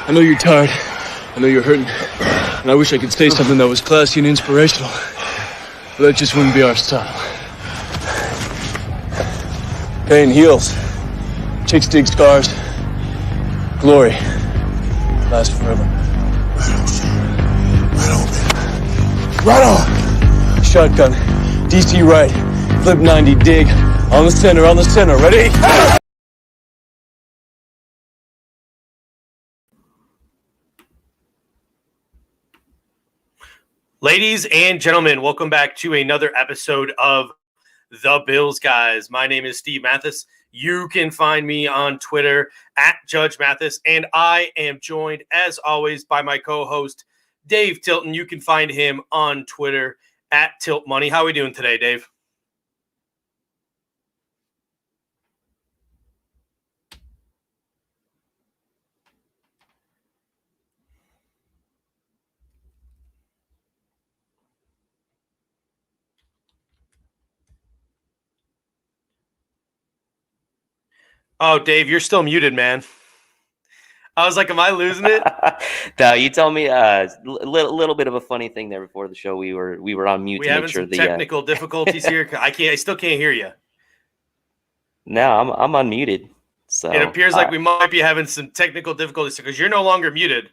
I know you're tired. I know you're hurting. And I wish I could say something that was classy and inspirational. But that just wouldn't be our style. Pain heals. Chicks dig scars. Glory lasts forever. Right on. Shotgun. DC right. Flip 90. Dig. On the center. On the center. Ready? Ladies and gentlemen, welcome back to another episode of The Bills Guys. My name is Steve Mathis. You can find me on Twitter at Judge Mathis, and I am joined, as always, by my co-host, Dave Tilton. You can find him on Twitter at Tilt Money. How are we doing today, Dave? Oh, Dave, you're still muted, man. I was like, am I losing it? No, you told me a little bit of a funny thing there before the show. We were on mute We to having make sure some the technical difficulties here. I still can't hear you. No, I'm unmuted. So It appears like we might be having some technical difficulties because you're no longer muted,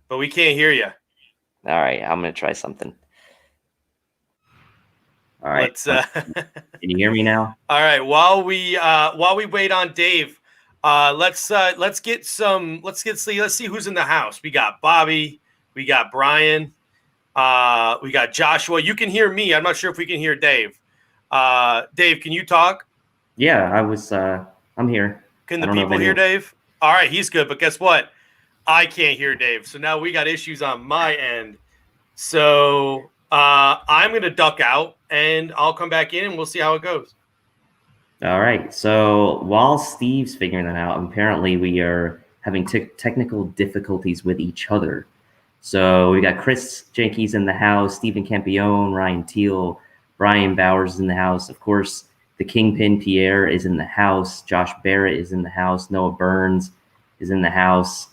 but we can't hear you. All right, I'm gonna try something. All right. Can you hear me now? All right. While we wait on Dave, let's see who's in the house. We got Bobby, we got Brian, we got Joshua. You can hear me. I'm not sure if we can hear Dave. Dave, can you talk? Yeah, I'm here. Can the people hear Dave? All right, he's good. But guess what? I can't hear Dave. So now we got issues on my end. So I'm going to duck out, and I'll come back in, and we'll see how it goes. All right. So while Steve's figuring that out, apparently we are having technical difficulties with each other. So we got Chris Jenkins in the house, Stephen Campione, Ryan Teal, Brian Bowers in the house. Of course, the Kingpin Pierre is in the house. Josh Barrett is in the house. Noah Burns is in the house.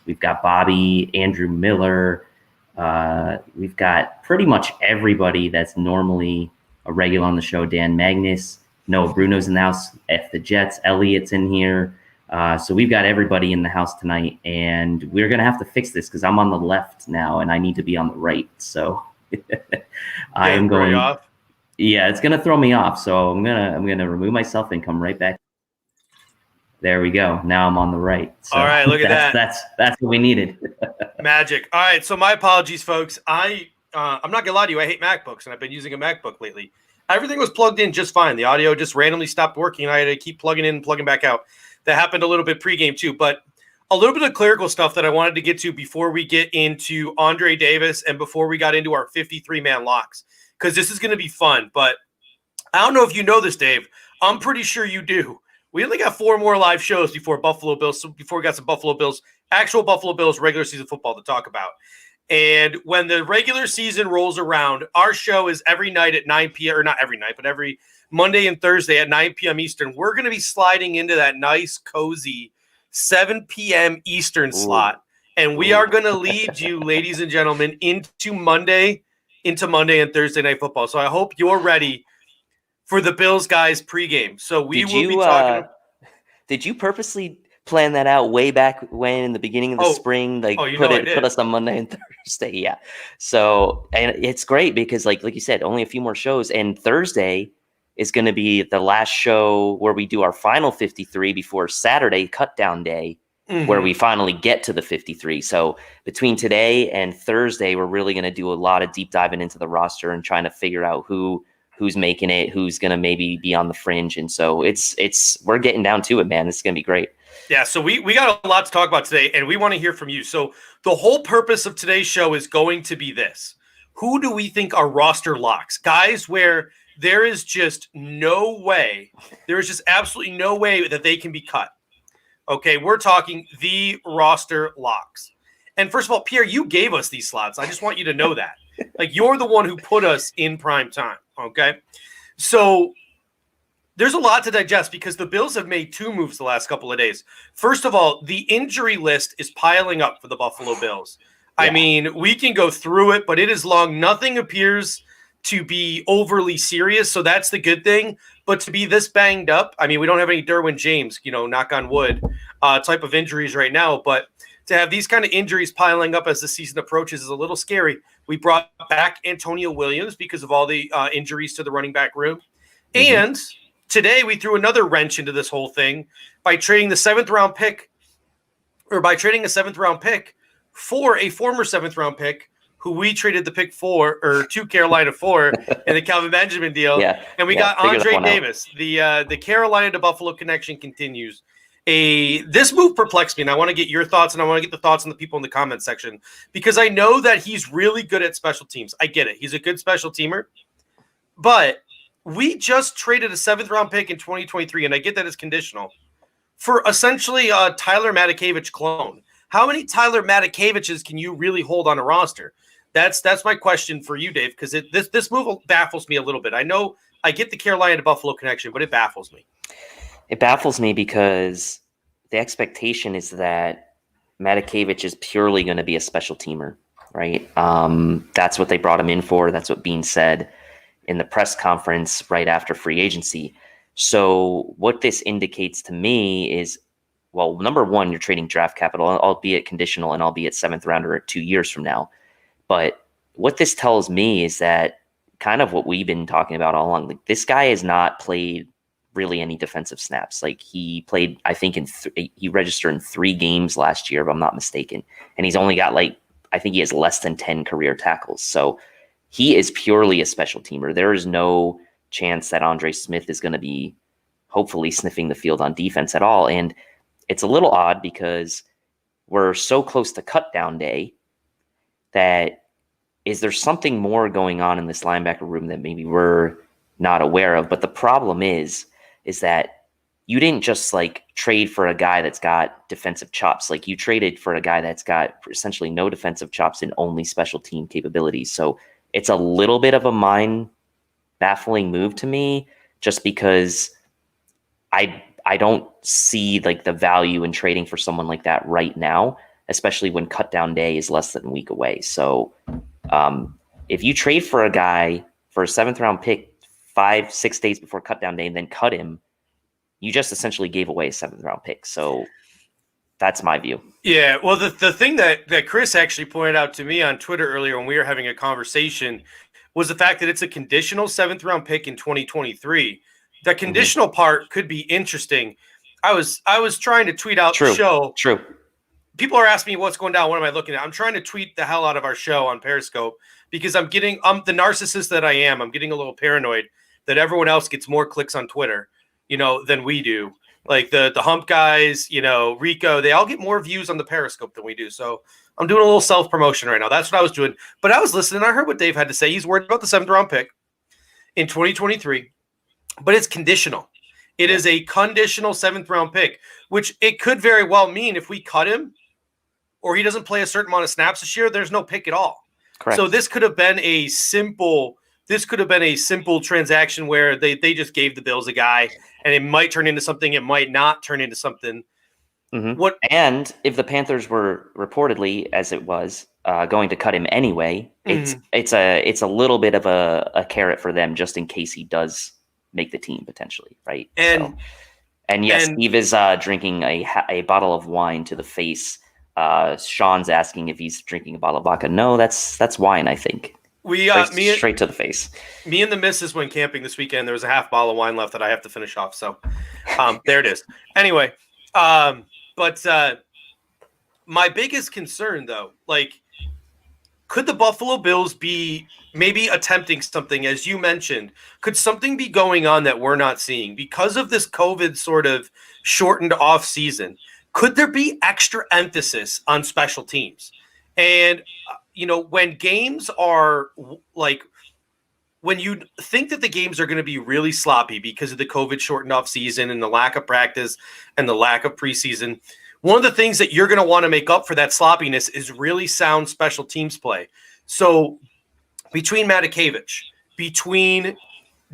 We've got Bobby, Andrew Miller. We've got pretty much everybody that's normally a regular on the show. Dan Magnus, Noah Bruno's in the house. F the Jets, Elliot's in here. So we've got everybody in the house tonight, and we're gonna have to fix this because I'm on the left now and I need to be on the right. So I am going off. Yeah, it's gonna throw me off. So I'm gonna remove myself and come right back. There we go. Now I'm on the right. So all right, look at that. That's what we needed. Magic. All right, so my apologies, folks. I'm not gonna lie to you. I hate MacBooks, and I've been using a MacBook lately. Everything was plugged in just fine. The audio just randomly stopped working, and I had to keep plugging in and plugging back out. That happened a little bit pregame too, but a little bit of clerical stuff that I wanted to get to before we get into Andre Davis and before we got into our 53-man locks, because this is going to be fun. But I don't know if you know this, Dave. I'm pretty sure you do. We only got 4 more live shows before we got some Buffalo Bills, actual Buffalo Bills regular season football to talk about. And when the regular season rolls around, our show is every night at 9 p.m. or not every night, but every Monday and Thursday at 9 p.m. Eastern. We're going to be sliding into that nice, cozy 7 p.m. Eastern slot. And we are going to lead you, ladies and gentlemen, into Monday and Thursday Night Football. So I hope you're ready for the Bills guys pregame. So we will be talking. Did you purposely plan that out way back when in the beginning of the spring? Like put us on Monday and Thursday. Yeah. So, and it's great because like you said, only a few more shows, and Thursday is going to be the last show where we do our final 53 before Saturday cut down day, where we finally get to the 53. So between today and Thursday, we're really going to do a lot of deep diving into the roster and trying to figure out who's making it, who's going to maybe be on the fringe. And so we're getting down to it, man. It's going to be great. Yeah, so we got a lot to talk about today, and we want to hear from you. So the whole purpose of today's show is going to be this. Who do we think are roster locks? Guys where there is just no way, there is just absolutely no way that they can be cut. Okay, we're talking the roster locks. And first of all, Pierre, you gave us these slots. I just want you to know that. Like, you're the one who put us in prime time, okay? So there's a lot to digest because the Bills have made two moves the last couple of days. First of all, the injury list is piling up for the Buffalo Bills. Yeah. I mean, we can go through it, but it is long. Nothing appears to be overly serious, so that's the good thing. But to be this banged up, I mean, we don't have any Derwin James, knock on wood, type of injuries right now. But to have these kind of injuries piling up as the season approaches is a little scary. We brought back Antonio Williams because of all the injuries to the running back room. Mm-hmm. And today we threw another wrench into this whole thing by trading a seventh round pick for a former seventh round pick who we traded the pick to Carolina for in the Calvin Benjamin deal. Yeah, and we got Andre Davis. The Carolina to Buffalo connection continues. This move perplexed me, and I want to get your thoughts, and I want to get the thoughts of the people in the comment section, because I know that he's really good at special teams. I get it. He's a good special teamer. But we just traded a seventh-round pick in 2023, and I get that it's conditional, for essentially a Tyler Matakevich clone. How many Tyler Matakeviches can you really hold on a roster? That's my question for you, Dave, because this move baffles me a little bit. I know I get the Carolina to Buffalo connection, but it baffles me. It baffles me because the expectation is that Matakevich is purely going to be a special teamer, right? That's what they brought him in for. That's what Bean said in the press conference right after free agency. So what this indicates to me is, well, number one, you're trading draft capital, albeit conditional and albeit seventh rounder 2 years from now. But what this tells me is that kind of what we've been talking about all along. Like, this guy has not played really any defensive snaps. Like, he played, I think, he registered in 3 games last year, if I'm not mistaken. And he's only got I think he has less than 10 career tackles. So he is purely a special teamer. There is no chance that Andre Smith is going to be hopefully sniffing the field on defense at all. And it's a little odd because we're so close to cut down day that is there something more going on in this linebacker room that maybe we're not aware of? But the problem is that you didn't just trade for a guy that's got defensive chops. You traded for a guy that's got essentially no defensive chops and only special team capabilities. So it's a little bit of a mind-baffling move to me, just because I don't see the value in trading for someone like that right now, especially when cut down day is less than a week away. So if you trade for a guy for a seventh round pick 5-6 days before cut down day and then cut him, you just essentially gave away a seventh round pick. So that's my view. Yeah, well, the thing that Chris actually pointed out to me on Twitter earlier when we were having a conversation was the fact that it's a conditional seventh round pick in 2023. The conditional part could be interesting. I was trying to tweet out the show. True. People are asking me what's going down. What am I looking at? I'm trying to tweet the hell out of our show on Periscope because I'm the narcissist that I am. I'm getting a little paranoid that everyone else gets more clicks on Twitter, than we do. Like the hump guys, Rico, they all get more views on the Periscope than we do. So I'm doing a little self-promotion right now. That's what I was doing. But I was listening. I heard what Dave had to say. He's worried about the seventh round pick in 2023, but it's conditional. It is a conditional seventh round pick, which it could very well mean if we cut him or he doesn't play a certain amount of snaps this year, there's no pick at all. Correct. So this could have been a simple transaction where they just gave the Bills a guy, and it might turn into something. It might not turn into something. Mm-hmm. And if the Panthers were reportedly, as it was, going to cut him anyway, it's a little bit of a carrot for them just in case he does make the team potentially, right? And yes, Steve is drinking a bottle of wine to the face. Sean's asking if he's drinking a bottle of vodka. No, that's wine, I think. Straight to the face. Me and the missus went camping this weekend. There was a half bottle of wine left that I have to finish off. So there it is. Anyway, but my biggest concern, though, could the Buffalo Bills be maybe attempting something, as you mentioned? Could something be going on that we're not seeing because of this COVID sort of shortened off season? Could there be extra emphasis on special teams? And, when games are when you think that the games are going to be really sloppy because of the COVID shortened off season and the lack of practice and the lack of preseason, one of the things that you're going to want to make up for that sloppiness is really sound special teams play. So between Matakevich, between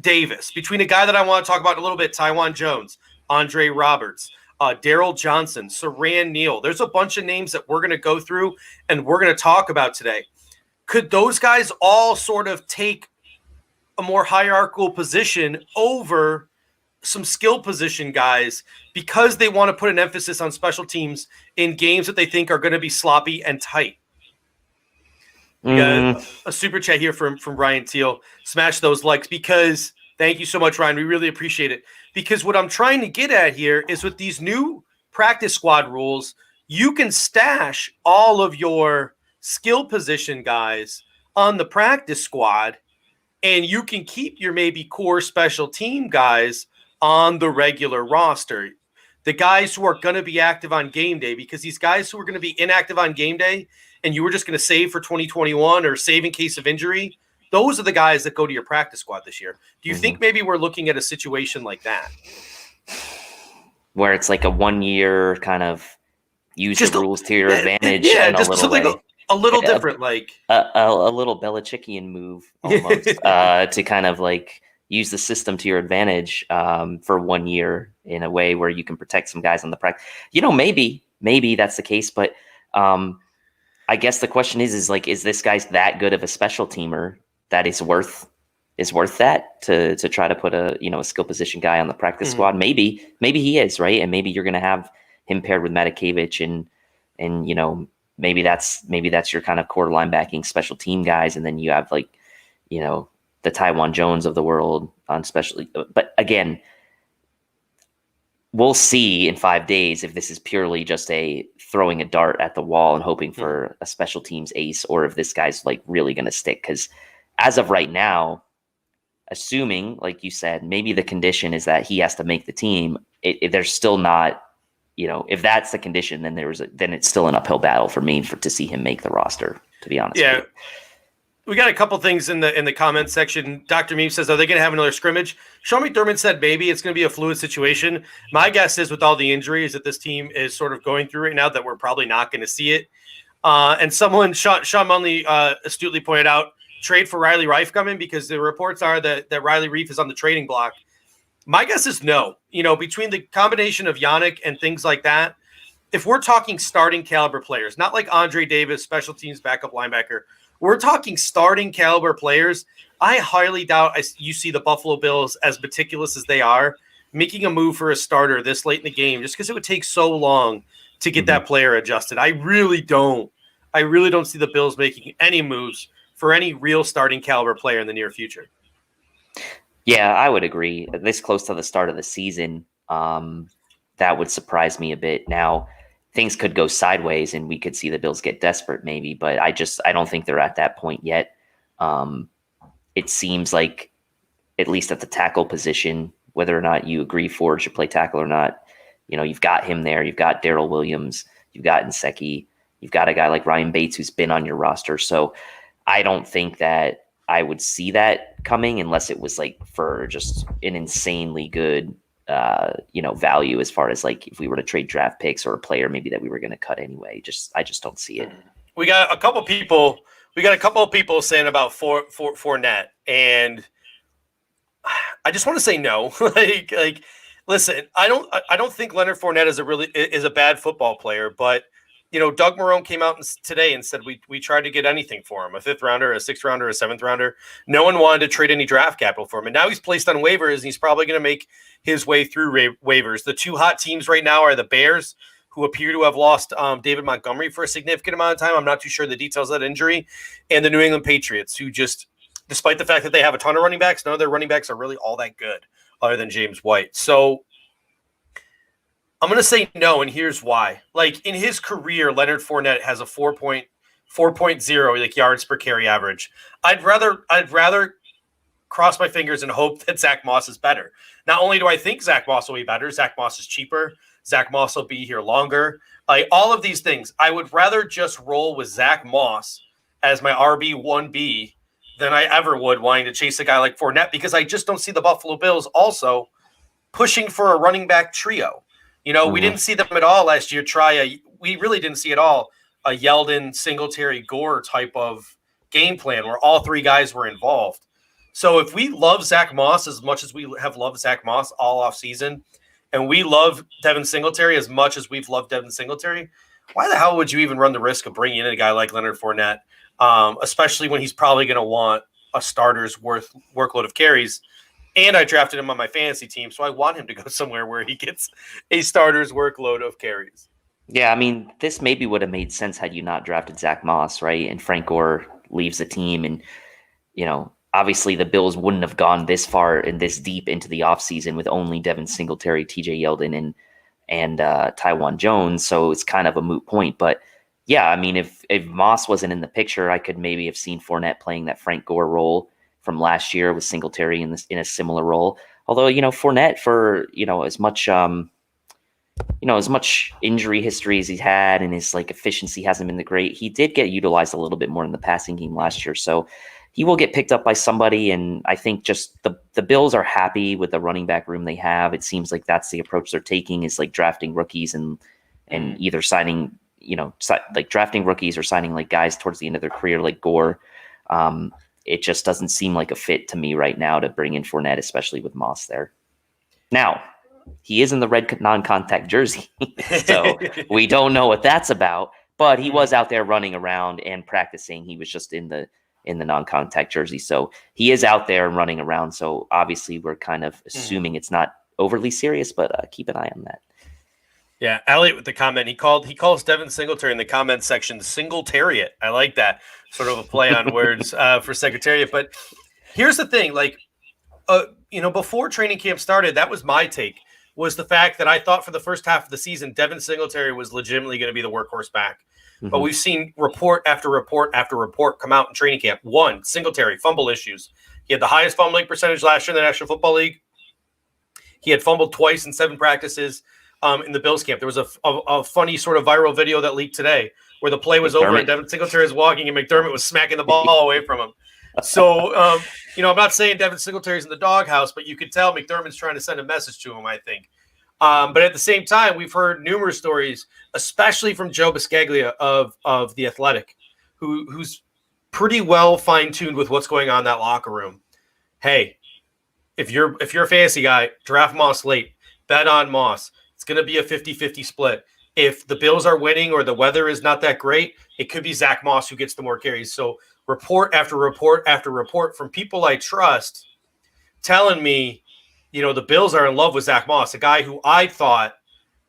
Davis, between a guy that I want to talk about in a little bit, Tywan Jones, Andre Roberts, Daryl Johnson, Saran Neal. There's a bunch of names that we're going to go through and we're going to talk about today. Could those guys all sort of take a more hierarchical position over some skill position guys because they want to put an emphasis on special teams in games that they think are going to be sloppy and tight? We got a super chat here from Ryan Teal. Smash those likes because thank you so much, Ryan. We really appreciate it. Because what I'm trying to get at here is with these new practice squad rules, you can stash all of your skill position guys on the practice squad, and you can keep your maybe core special team guys on the regular roster. The guys who are going to be active on game day, because these guys who are going to be inactive on game day and you were just going to save for 2021 or save in case of injury, those are the guys that go to your practice squad this year. Do you think maybe we're looking at a situation like that? Where it's like a 1 year kind of use the rules to your advantage. Yeah, and just something a little different, like a little Belichickian move almost to kind of like use the system to your advantage for 1 year in a way where you can protect some guys on the practice. Maybe that's the case, but I guess the question is this guy's that good of a special teamer that is worth that to try to put a skill position guy on the practice squad? Maybe he is, right? And maybe you're going to have him paired with Matakevich and maybe that's your kind of core linebacking special team guys, and then you have the Tywan Jones of the world on special. But again, we'll see in 5 days if this is purely just a throwing a dart at the wall and hoping for a special teams ace, or if this guy's really going to stick. Because as of right now, assuming, like you said, maybe the condition is that he has to make the team, there's still not, if that's the condition, then then it's still an uphill battle for me to see him make the roster, to be honest. Yeah. We got a couple things in the comments section. Dr. Meme says, are they going to have another scrimmage? Sean McDermott said maybe it's going to be a fluid situation. My guess is with all the injuries that this team is sort of going through right now that we're probably not going to see it. And someone, Sean Munley, astutely pointed out, trade for Riley Reif coming, because the reports are that Riley Reif is on the trading block. My guess is no. Between the combination of Yannick and things like that, if we're talking starting caliber players, not like Andre Davis, special teams backup linebacker, we're talking starting caliber players. I highly doubt you see the Buffalo Bills, as meticulous as they are, making a move for a starter this late in the game, just because it would take so long to get that player adjusted. I really don't see the Bills making any moves for any real starting caliber player in the near future. Yeah, I would agree. This close to the start of the season, that would surprise me a bit. Now, things could go sideways and we could see the Bills get desperate maybe, but I don't think they're at that point yet. It seems like, at least at the tackle position, whether or not you agree Ford should play tackle or not, you've got him there. You've got Darrell Williams. You've got Nsekhe. You've got a guy like Ryan Bates who's been on your roster. So I don't think that I would see that coming unless it was for just an insanely good value, as far as if we were to trade draft picks or a player maybe that we were going to cut anyway. I just don't see it. We got a couple of people saying about Fournette, and I just want to say no. Listen, I don't think Leonard Fournette is a bad football player, but Doug Marrone came out today and said we tried to get anything for him, a 5th rounder, a 6th rounder, a 7th rounder. No one wanted to trade any draft capital for him. And now he's placed on waivers, and he's probably going to make his way through waivers. The two hot teams right now are the Bears, who appear to have lost David Montgomery for a significant amount of time. I'm not too sure the details of that injury. And the New England Patriots, who just, despite the fact that they have a ton of running backs, none of their running backs are really all that good other than James White. So I'm going to say no, and here's why. In his career, Leonard Fournette has a 4.0 yards per carry average. I'd rather cross my fingers and hope that Zach Moss is better. Not only do I think Zach Moss will be better, Zach Moss is cheaper. Zach Moss will be here longer. All of these things, I would rather just roll with Zach Moss as my RB1B than I ever would wanting to chase a guy like Fournette, because I just don't see the Buffalo Bills also pushing for a running back trio. We didn't see them at all last year we really didn't see at all a Yeldon, Singletary, Gore type of game plan where all three guys were involved. So if we love Zach Moss as much as we have loved Zach Moss all off season, and we love Devin Singletary as much as we've loved Devin Singletary, why the hell would you even run the risk of bringing in a guy like Leonard Fournette, especially when he's probably going to want a starter's workload of carries? And I drafted him on my fantasy team, so I want him to go somewhere where he gets a starter's workload of carries. Yeah, I mean, this maybe would have made sense had you not drafted Zach Moss, right? And Frank Gore leaves the team, and obviously the Bills wouldn't have gone this far and this deep into the offseason with only Devin Singletary, TJ Yeldon, and Tywan Jones. So it's kind of a moot point. But yeah, I mean, if Moss wasn't in the picture, I could maybe have seen Fournette playing that Frank Gore role from last year with Singletary in a similar role. Although, Fournette, for, as much injury history as he's had and his efficiency hasn't been the great, he did get utilized a little bit more in the passing game last year. So he will get picked up by somebody. And I think just the Bills are happy with the running back room they have. It seems like that's the approach they're taking, is drafting rookies and either signing, drafting rookies or signing guys towards the end of their career, like Gore. It just doesn't seem like a fit to me right now to bring in Fournette, especially with Moss there. Now, he is in the red non-contact jersey, so we don't know what that's about. But he was out there running around and practicing. He was just in the non-contact jersey, so he is out there and running around. So obviously, we're kind of assuming it's not overly serious, but keep an eye on that. Yeah, Elliot with the comment, he calls Devin Singletary in the comment section Singletariat. I like that, sort of a play on words for Secretariat. But here's the thing, before training camp started, that was my take, was the fact that I thought for the first half of the season, Devin Singletary was legitimately going to be the workhorse back. Mm-hmm. But we've seen report after report after report come out in training camp. One, Singletary, fumble issues. He had the highest fumbling percentage last year in the National Football League. He had fumbled twice in 7 practices in the Bills camp. There was a funny sort of viral video that leaked today where the play was over and Devin Singletary is walking and McDermott was smacking the ball away from him. So, I'm not saying Devin Singletary's in the doghouse, but you could tell McDermott's trying to send a message to him, I think. But at the same time, we've heard numerous stories, especially from Joe Buscaglia of The Athletic, who's pretty well fine-tuned with what's going on in that locker room. Hey, if you're a fantasy guy, draft Moss late. Bet on Moss. It's going to be a 50-50 split. If the Bills are winning or the weather is not that great, it could be Zach Moss who gets the more carries. So report after report after report from people I trust telling me, the Bills are in love with Zach Moss, a guy who I thought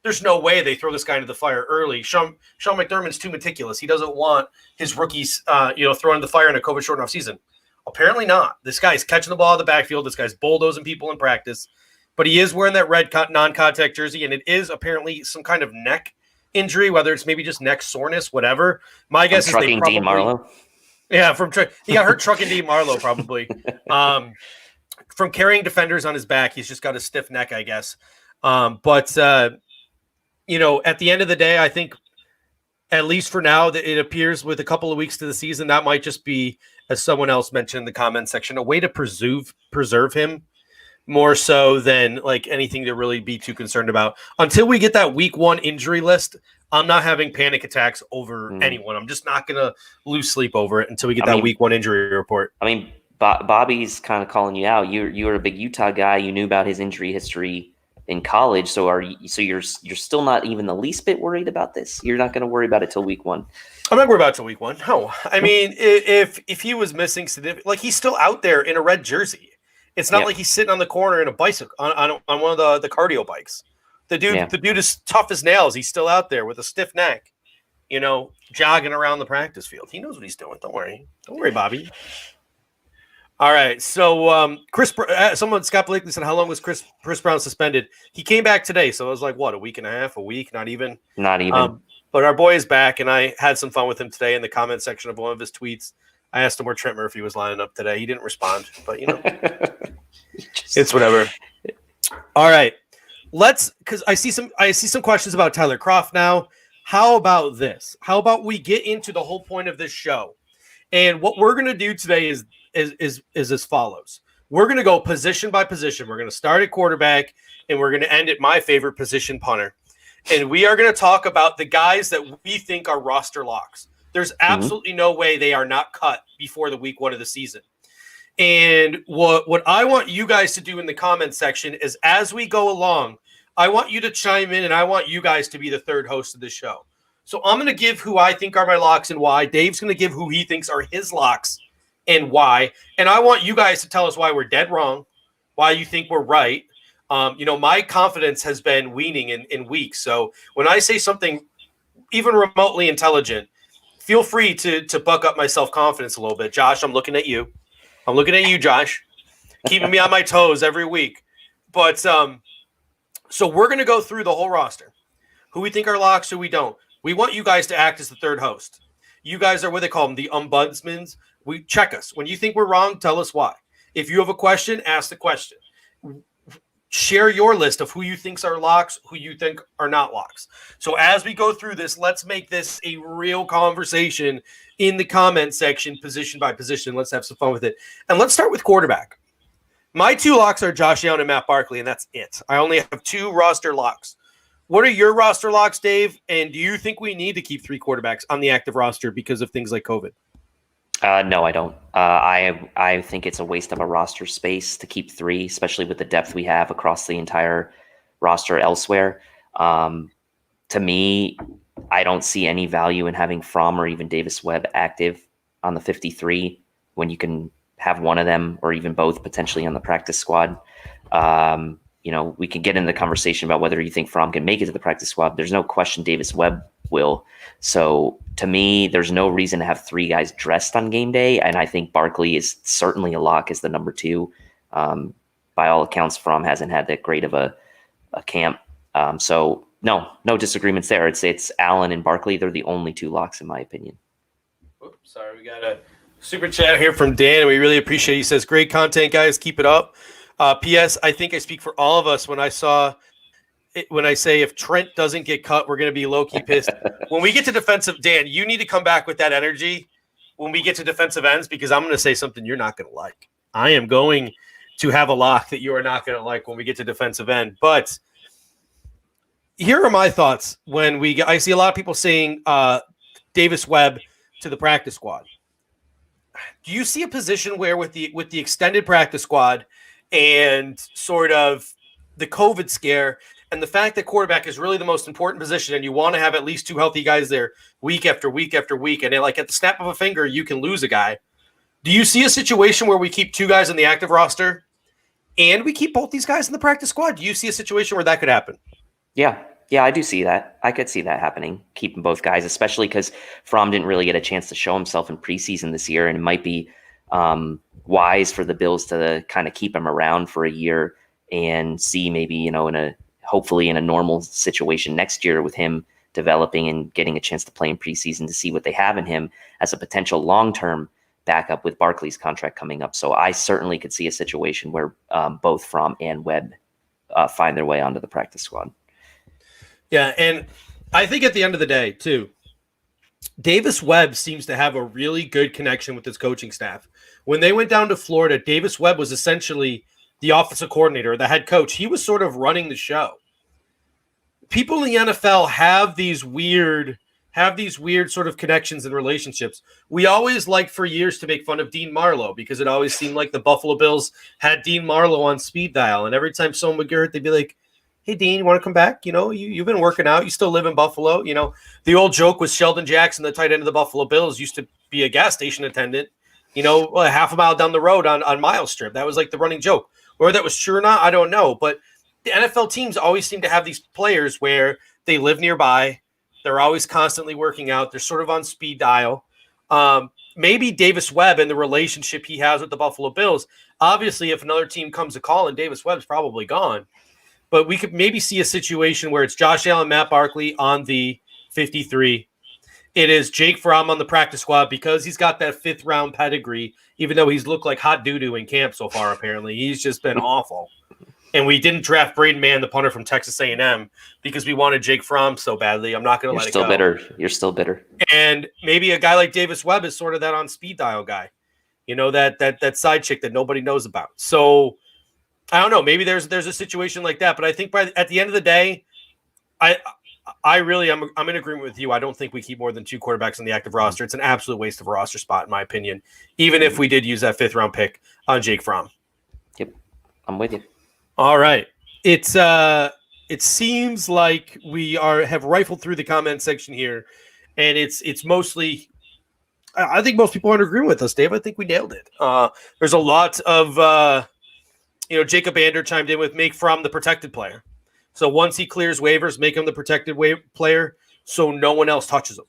there's no way they throw this guy into the fire early. Sean McDermott's too meticulous. He doesn't want his rookies, thrown in the fire in a COVID-shortened off season. Apparently not. This guy's catching the ball in the backfield. This guy's bulldozing people in practice. But he is wearing that red non-contact jersey, and it is apparently some kind of neck injury, whether it's maybe just neck soreness, whatever. My guess is they probably – Dean Marlowe? Yeah, he got hurt trucking Dean Marlowe probably. From carrying defenders on his back, he's just got a stiff neck, I guess. But at the end of the day, I think at least for now, that it appears with a couple of weeks to the season, that might just be, as someone else mentioned in the comment section, a way to preserve him more so than anything to really be too concerned about. Until we get that week 1 injury list, I'm not having panic attacks over anyone. I'm just not going to lose sleep over it until we get week 1 injury report. I mean, Bobby's kind of calling you out. You were a big Utah guy. You knew about his injury history in college. So you're still not even the least bit worried about this? You're not going to worry about it till week 1? I'm not worried about it till week 1. No. I mean, if he was missing significant, he's still out there in a red jersey. It's not like he's sitting on the corner in a bicycle on one of the cardio bikes. The dude is tough as nails. He's still out there with a stiff neck, jogging around the practice field. He knows what he's doing. Don't worry, Bobby. All right. So Scott Blakely said, how long was Chris Brown suspended? He came back today. So it was a week and a half, a week, not even. But our boy is back, and I had some fun with him today in the comment section of one of his tweets. I asked him where Trent Murphy was lining up today. He didn't respond, but it's whatever. All right. Because I see some questions about Tyler Kroft now. How about this? How about we get into the whole point of this show? And what we're going to do today is as follows. We're going to go position by position. We're going to start at quarterback, and we're going to end at my favorite position, punter. And we are going to talk about the guys that we think are roster locks. There's absolutely no way they are not cut before the week 1 of the season. And what I want you guys to do in the comments section is, as we go along, I want you to chime in, and I want you guys to be the third host of the show. So I'm going to give who I think are my locks and why. Dave's going to give who he thinks are his locks and why. And I want you guys to tell us why we're dead wrong, why you think we're right. My confidence has been weaning in weeks. So when I say something even remotely intelligent, feel free to buck up my self-confidence a little bit. Josh, I'm looking at you. Josh, keeping me on my toes every week. But so we're going to go through the whole roster, who we think are locks, who we don't. We want you guys to act as the third host. You guys are what they call them, the ombudsmans. We check us. When you think we're wrong, tell us why. If you have a question, ask the question. Share your list of who you think are locks, who you think are not locks. So as we go through this, let's make this a real conversation in the comment section, position by position. Let's have some fun with it. And let's start with quarterback. My two locks are Josh Allen and Matt Barkley, and that's it. I only have two roster locks. What are your roster locks, Dave? And do you think we need to keep three quarterbacks on the active roster because of things like COVID? No, I don't. I think it's a waste of a roster space to keep three, especially with the depth we have across the entire roster elsewhere. To me, I don't see any value in having Fromm or even Davis Webb active on the 53 when you can have one of them or even both potentially on the practice squad. We can get into the conversation about whether you think Fromm can make it to the practice squad. There's no question Davis Webb will. So to me, there's no reason to have three guys dressed on game day. And I think Barkley is certainly a lock as the number two. By all accounts, Fromm hasn't had that great of a camp. So no disagreements there. It's Allen and Barkley. They're the only two locks in my opinion. Oops, sorry. We got a super chat here from Dan, and we really appreciate it. He says, great content, guys. Keep it up. P.S. I think I speak for all of us when I say if Trent doesn't get cut, we're going to be low-key pissed. When we get to defensive, Dan, you need to come back with that energy when we get to defensive ends, because I'm going to say something you're not going to like. I am going to have a lock that you are not going to like when we get to defensive end. But here are my thoughts when I see a lot of people saying Davis Webb to the practice squad. Do you see a position where with the extended practice squad and sort of the COVID scare and the fact that quarterback is really the most important position, and you want to have at least two healthy guys there week after week after week, and like at the snap of a finger, you can lose a guy. Do you see a situation where we keep two guys in the active roster and we keep both these guys in the practice squad? Do you see a situation where that could happen? Yeah, I do see that. I could see that happening, keeping both guys, especially because Fromm didn't really get a chance to show himself in preseason this year, and it might be wise for the Bills to kind of keep him around for a year and see maybe, hopefully in a normal situation next year with him developing and getting a chance to play in preseason to see what they have in him as a potential long-term backup with Barkley's contract coming up. So I certainly could see a situation where both Fromm and Webb find their way onto the practice squad. Yeah, and I think at the end of the day, too, Davis Webb seems to have a really good connection with his coaching staff. When they went down to Florida, Davis Webb was essentially the offensive coordinator, the head coach. He was sort of running the show. People in the NFL have these weird sort of connections and relationships. We always liked for years to make fun of Dean Marlowe because it always seemed like the Buffalo Bills had Dean Marlowe on speed dial. And every time someone would get hurt, they'd be like, hey, Dean, you want to come back? You've been working out. You still live in Buffalo. The old joke was Sheldon Jackson, the tight end of the Buffalo Bills, used to be a gas station attendant, a half a mile down the road on Mile Strip. That was like the running joke. Whether that was true or not, I don't know. But the NFL teams always seem to have these players where they live nearby. They're always constantly working out. They're sort of on speed dial. Maybe Davis Webb and the relationship he has with the Buffalo Bills. Obviously, if another team comes to call and Davis Webb's probably gone. But we could maybe see a situation where it's Josh Allen, Matt Barkley on the 53. It is Jake Fromm on the practice squad because he's got that fifth-round pedigree, even though he's looked like hot doo-doo in camp so far, apparently. He's just been awful. And we didn't draft Braden Mann, the punter from Texas A&M, because we wanted Jake Fromm so badly. I'm not going to let it go. You're still bitter. And maybe a guy like Davis Webb is sort of that on speed dial guy, that side chick that nobody knows about. So I don't know. Maybe there's a situation like that. But I think at the end of the day, I'm in agreement with you. I don't think we keep more than 2 quarterbacks on the active roster. It's an absolute waste of a roster spot, in my opinion, even if we did use that 5th round pick on Jake Fromm. Yep, I'm with you. All right. It seems like we have rifled through the comment section here, and it's mostly, I think most people aren't agreeing with us, Dave. I think we nailed it. There's a lot of, Jacob Ander chimed in with make Fromm the protected player. So once he clears waivers, make him the protected player so no one else touches him.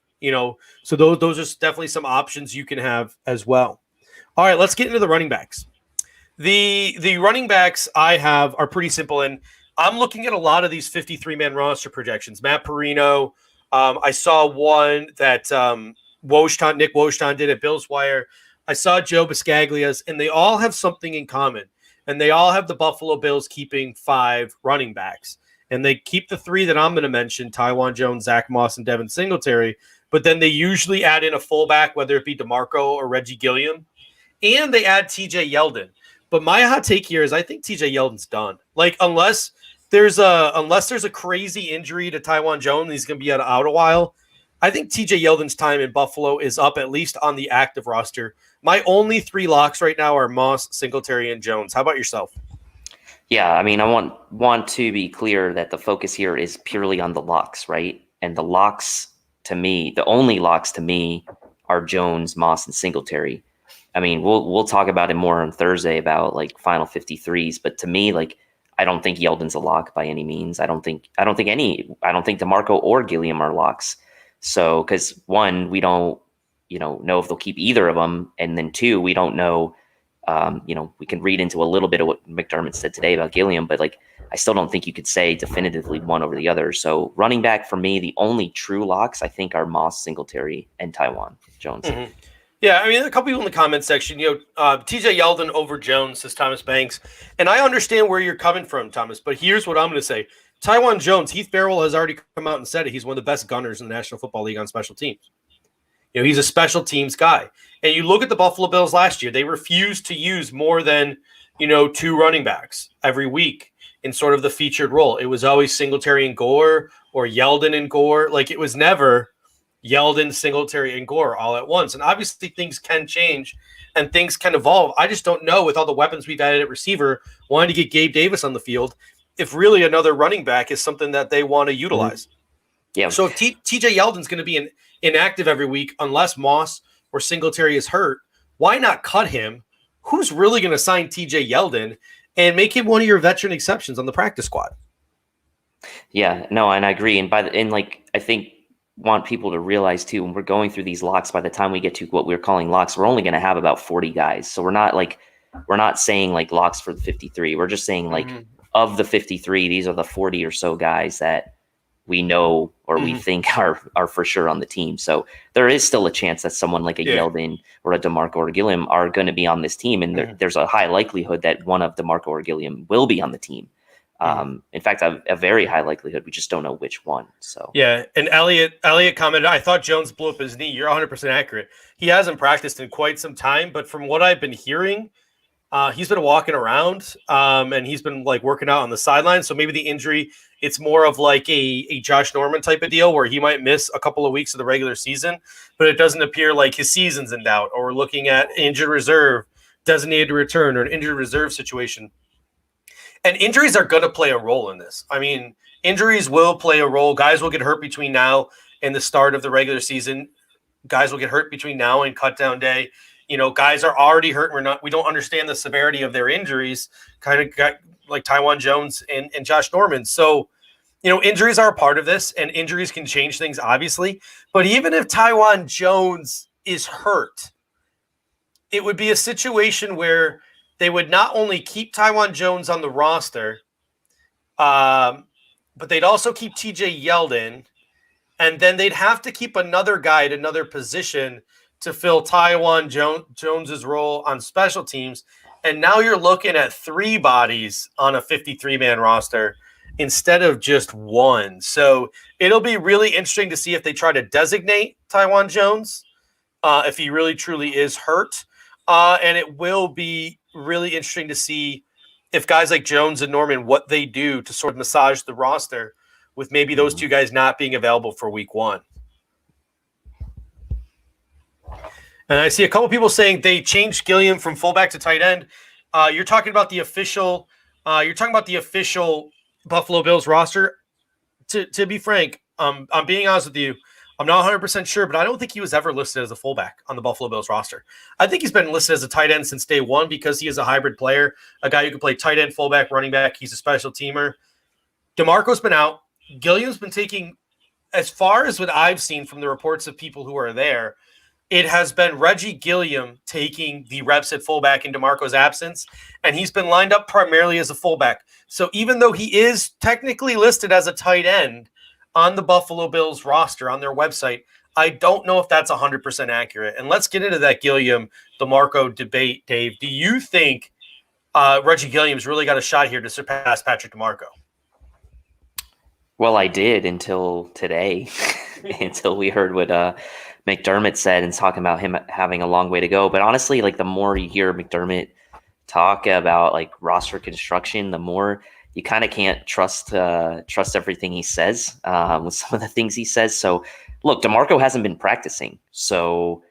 So those are definitely some options you can have as well. All right, let's get into the running backs. The running backs I have are pretty simple, and I'm looking at a lot of these 53-man roster projections. Matt Perino, I saw one that Nick Wojton did at Bills Wire. I saw Joe Biscaglia's, and they all have something in common, and they all have the Buffalo Bills keeping 5 running backs. And they keep the 3 that I'm going to mention, Taiwan Jones, Zach Moss, and Devin Singletary, but then they usually add in a fullback, whether it be DeMarco or Reggie Gilliam, and they add TJ Yeldon. But my hot take here is I think TJ Yeldon's done. Like, unless there's a crazy injury to Taiwan Jones, he's going to be out a while. I think TJ Yeldon's time in Buffalo is up, at least on the active roster. My only 3 locks right now are Moss, Singletary, and Jones. How about yourself? Yeah, I mean, I want to be clear that the focus here is purely on the locks, right? And the locks to me, the only locks to me are Jones, Moss, and Singletary. I mean, we'll talk about it more on Thursday about like final 53s, but to me, like, I don't think Yeldon's a lock by any means. I don't think DeMarco or Gilliam are locks. So, because 1, we don't, know if they'll keep either of them, and then 2, we don't know. We can read into a little bit of what McDermott said today about Gilliam, but like, I still don't think you could say definitively one over the other. So running back for me, the only true locks I think are Moss, Singletary, and Taiwan Jones. Mm-hmm. Yeah, I mean, a couple people in the comment section, TJ Yeldon over Jones, says Thomas Banks. And I understand where you're coming from, Thomas, but here's what I'm going to say. Taiwan Jones, Heath Farrell has already come out and said it. He's one of the best gunners in the National Football League on special teams. He's a special teams guy. And you look at the Buffalo Bills last year, they refused to use more than, 2 running backs every week in sort of the featured role. It was always Singletary and Gore or Yeldon and Gore. Like, it was never Yeldon, Singletary, and Gore all at once. And obviously things can change and things can evolve. I just don't know, with all the weapons we've added at receiver, wanting to get Gabe Davis on the field, if really another running back is something that they want to utilize. Mm-hmm. Yeah. So if TJ Yeldon's going to be inactive every week, unless Moss or Singletary is hurt, why not cut him? Who's really going to sign TJ Yeldon and make him one of your veteran exceptions on the practice squad? Yeah, no, and I agree. And I think want people to realize too, when we're going through these locks, by the time we get to what we're calling locks, we're only going to have about 40 guys. So we're not saying like locks for the 53. We're just saying like of the 53, these are the 40 or so guys that we know or we think are for sure on the team. So there is still a chance that someone like a Yeldon or a DeMarco or a Gilliam are going to be on this team. And there's a high likelihood that one of DeMarco or Gilliam will be on the team. In fact, a very high likelihood. We just don't know which one. So yeah. And Elliot commented, I thought Jones blew up his knee. You're 100% accurate. He hasn't practiced in quite some time, but from what I've been hearing, he's been walking around and he's been like working out on the sideline. So maybe the injury, it's more of like a Josh Norman type of deal where he might miss a couple of weeks of the regular season, but it doesn't appear like his season's in doubt, or we're looking at injured reserve, designated to return, or an injured reserve situation. And injuries are going to play a role in this. I mean, injuries will play a role. Guys will get hurt between now and the start of the regular season. Guys will get hurt between now and cut down day. Guys are already hurt. We don't understand the severity of their injuries, kind of got like Taiwan Jones and Josh Norman. So, injuries are a part of this, and injuries can change things, obviously. But even if Taiwan Jones is hurt, it would be a situation where they would not only keep Taiwan Jones on the roster, but they'd also keep TJ Yeldon, and then they'd have to keep another guy at another position to fill Taiwan Jones's role on special teams. And now you're looking at 3 bodies on a 53-man roster instead of just 1. So it'll be really interesting to see if they try to designate Taiwan Jones, if he really truly is hurt. And it will be really interesting to see if guys like Jones and Norman, what they do to sort of massage the roster with maybe those two guys not being available for week 1. And I see a couple people saying they changed Gilliam from fullback to tight end. You're talking about the official. You're talking about the official Buffalo Bills roster. To be frank, I'm being honest with you. I'm not 100% sure, but I don't think he was ever listed as a fullback on the Buffalo Bills roster. I think he's been listed as a tight end since day one because he is a hybrid player, a guy who can play tight end, fullback, running back. He's a special teamer. DeMarco's been out. Gilliam's been taking, as far as what I've seen from the reports of people who are there, it has been Reggie Gilliam taking the reps at fullback in DeMarco's absence, and he's been lined up primarily as a fullback. So even though he is technically listed as a tight end on the Buffalo Bills roster on their website, I don't know if that's 100% accurate. And let's get into that Gilliam-DeMarco debate, Dave. Do you think Reggie Gilliam's really got a shot here to surpass Patrick DeMarco? Well, I did until today, until we heard what McDermott said and talking about him having a long way to go. But honestly, like the more you hear McDermott talk about like roster construction, the more you kind of can't trust everything he says with some of the things he says. So look, DeMarco hasn't been practicing. So,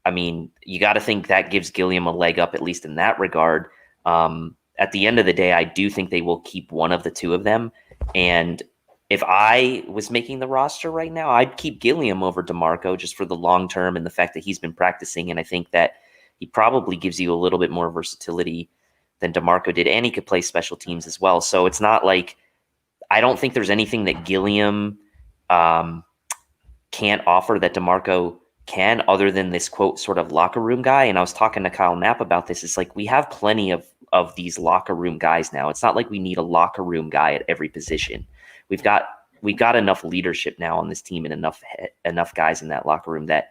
I mean, you got to think that gives Gilliam a leg up, at least in that regard. At the end of the day, I do think they will keep one of the two of them. And if I was making the roster right now, I'd keep Gilliam over DeMarco just for the long term and the fact that he's been practicing. And I think that he probably gives you a little bit more versatility than DeMarco did. And he could play special teams as well. So it's not like, I don't think there's anything that Gilliam can't offer that DeMarco can, other than this quote sort of locker room guy. And I was talking to Kyle Knapp about this. It's like, we have plenty of these locker room guys now. It's not like we need a locker room guy at every position. We've got enough leadership now on this team and enough guys in that locker room that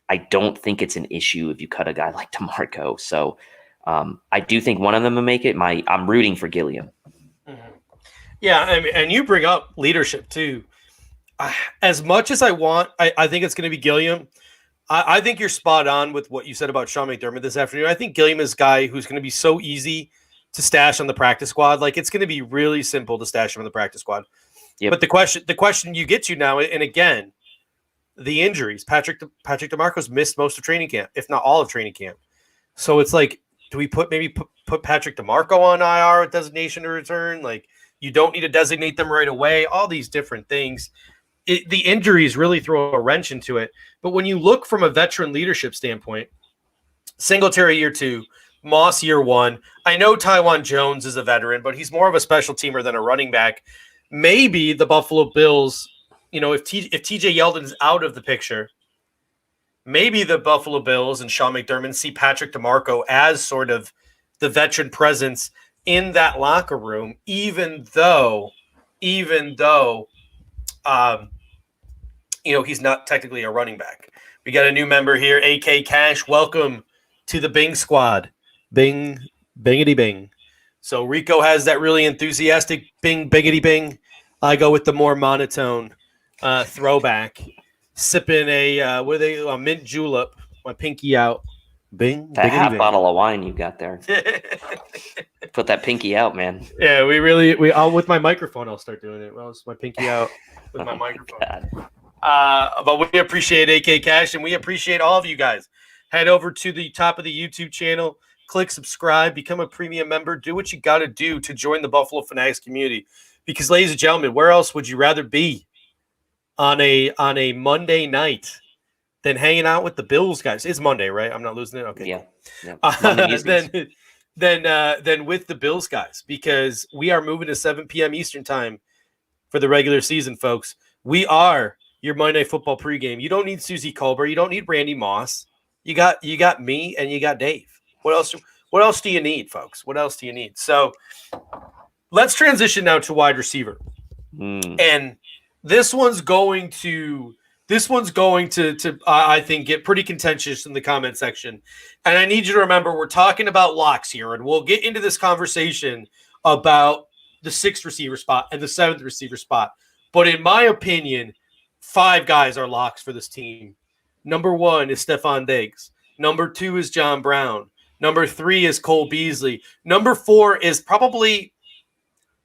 I don't think it's an issue if you cut a guy like DeMarco. So I do think one of them will make it. I'm rooting for Gilliam. Mm-hmm. Yeah, and you bring up leadership too. As much as I think it's going to be Gilliam. I think you're spot on with what you said about Sean McDermott this afternoon. I think Gilliam is a guy who's going to be so easy to stash on the practice squad. Like, it's going to be really simple to stash him on the practice squad. Yep. But the question you get to now, and again, the injuries. Patrick DeMarco's missed most of training camp, if not all of training camp. So it's like, do we put Patrick DeMarco on IR with designation to return? Like, you don't need to designate them right away. All these different things. The injuries really throw a wrench into it. But when you look from a veteran leadership standpoint, Singletary year 2, Moss year 1. I know Tywan Jones is a veteran, but he's more of a special teamer than a running back. Maybe the Buffalo Bills, if TJ Yeldon is out of the picture, maybe the Buffalo Bills and Sean McDermott see Patrick DeMarco as sort of the veteran presence in that locker room, even though he's not technically a running back. We got a new member here, AK Cash. Welcome to the Bing squad. Bing, bingity bing. So Rico has that really enthusiastic bing, bingity bing. I go with the more monotone throwback. Sipping a mint julep, my pinky out. Bing, that half bing. Bottle of wine you got there. Put that pinky out, man. Yeah, I'll with my microphone, I'll start doing it. Well, it's my pinky out with my microphone. But we appreciate AK Cash, and we appreciate all of you guys. Head over to the top of the YouTube channel, click subscribe, become a premium member, do what you got to do to join the Buffalo Fanatics community. Because, ladies and gentlemen, where else would you rather be on a Monday night than hanging out with the Bills guys? It's Monday, right? I'm not losing it. Okay. Yeah. Then with the Bills guys, because we are moving to 7 p.m. Eastern time for the regular season, folks. We are your Monday Night Football pregame. You don't need Susie Colbert. You don't need Randy Moss. You got me and you got Dave. What else do you need, folks? What else do you need? So let's transition now to wide receiver. And this one's going to I think get pretty contentious in the comment section. And I need you to remember, we're talking about locks here, and we'll get into this conversation about the 6th receiver spot and the 7th receiver spot. But in my opinion, 5 guys are locks for this team. Number 1 is Stephon Diggs. Number 2 is John Brown. Number 3 is Cole Beasley. Number 4 is probably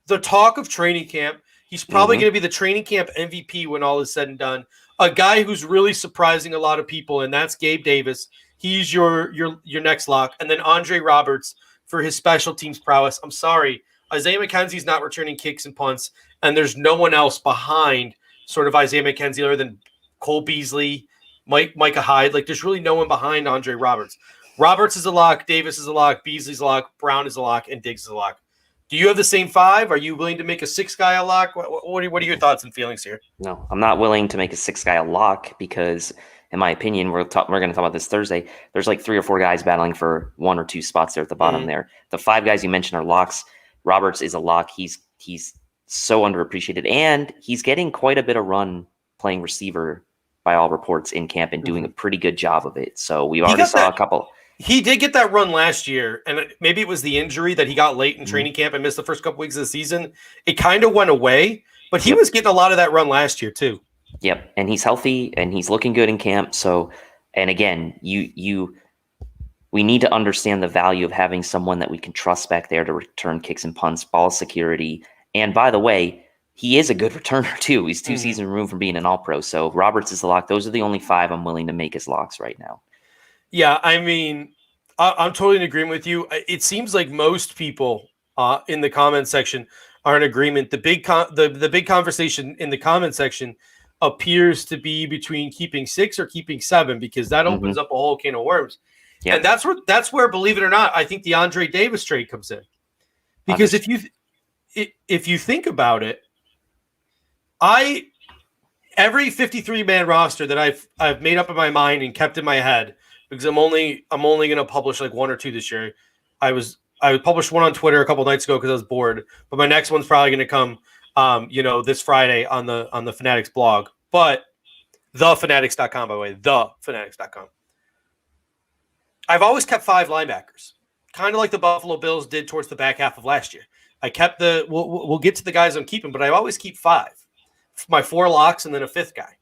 the talk of training camp. He's probably going to be the training camp MVP when all is said and done. A guy who's really surprising a lot of people, and that's Gabe Davis. He's your next lock. And then Andre Roberts for his special teams prowess. I'm sorry. Isaiah McKenzie's not returning kicks and punts, and there's no one else behind sort of Isaiah McKenzie other than Cole Beasley, Micah Hyde. Like, there's really no one behind Andre Roberts. Roberts is a lock. Davis is a lock. Beasley's a lock. Brown is a lock. And Diggs is a lock. Do you have the same 5? Are you willing to make a 6 guy a lock? What are your thoughts and feelings here? No, I'm not willing to make a 6 guy a lock because, in my opinion, we're going to talk about this Thursday. There's like 3 or 4 guys battling for 1 or 2 spots there at the bottom there. The 5 guys you mentioned are locks. Roberts is a lock. He's so underappreciated, and he's getting quite a bit of run playing receiver by all reports in camp and doing a pretty good job of it. So we already saw a couple. He did get that run last year, and maybe it was the injury that he got late in training camp and missed the first couple weeks of the season. It kind of went away, but he was getting a lot of that run last year too. Yep, and he's healthy and he's looking good in camp. So, and again, we need to understand the value of having someone that we can trust back there to return kicks and punts, ball security. And by the way, he is a good returner too. He's 2 seasons removed from being an All-Pro. So Roberts is the lock. Those are the only 5 I'm willing to make as locks right now. Yeah, I mean, I'm totally in agreement with you. It seems like most people in the comment section are in agreement. The big conversation in the comment section appears to be between keeping 6 or keeping 7 because that opens up a whole can of worms. Yep. And that's where, believe it or not, I think the Andre Davis trade comes in. Because if you think about it, every 53-man roster that I've made up in my mind and kept in my head, because I'm only going to publish like 1 or 2 this year. I published one on Twitter a couple nights ago because I was bored, but my next one's probably going to come, this Friday on the Fanatics blog. But thefanatics.com, by the way, thefanatics.com. I've always kept 5 linebackers, kind of like the Buffalo Bills did towards the back half of last year. I kept we'll get to the guys I'm keeping, but I always keep 5, my 4 locks and then a 5th guy.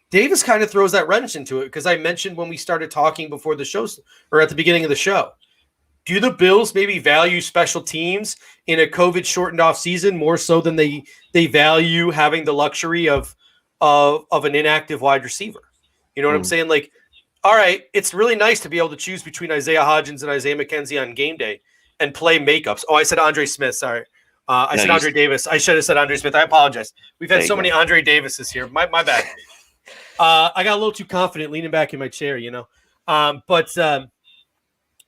Davis kind of throws that wrench into it because I mentioned when we started talking before the show or at the beginning of the show, do the Bills maybe value special teams in a COVID shortened off season more so than they value having the luxury of an inactive wide receiver? You know what I'm saying? Like, all right, it's really nice to be able to choose between Isaiah Hodgins and Isaiah McKenzie on game day and play makeups. Oh, I said Andre Smith. Sorry. I said Andre Davis. I should have said Andre Smith. I apologize. We've had so many Andre Davises here. My bad. I got a little too confident leaning back in my chair, but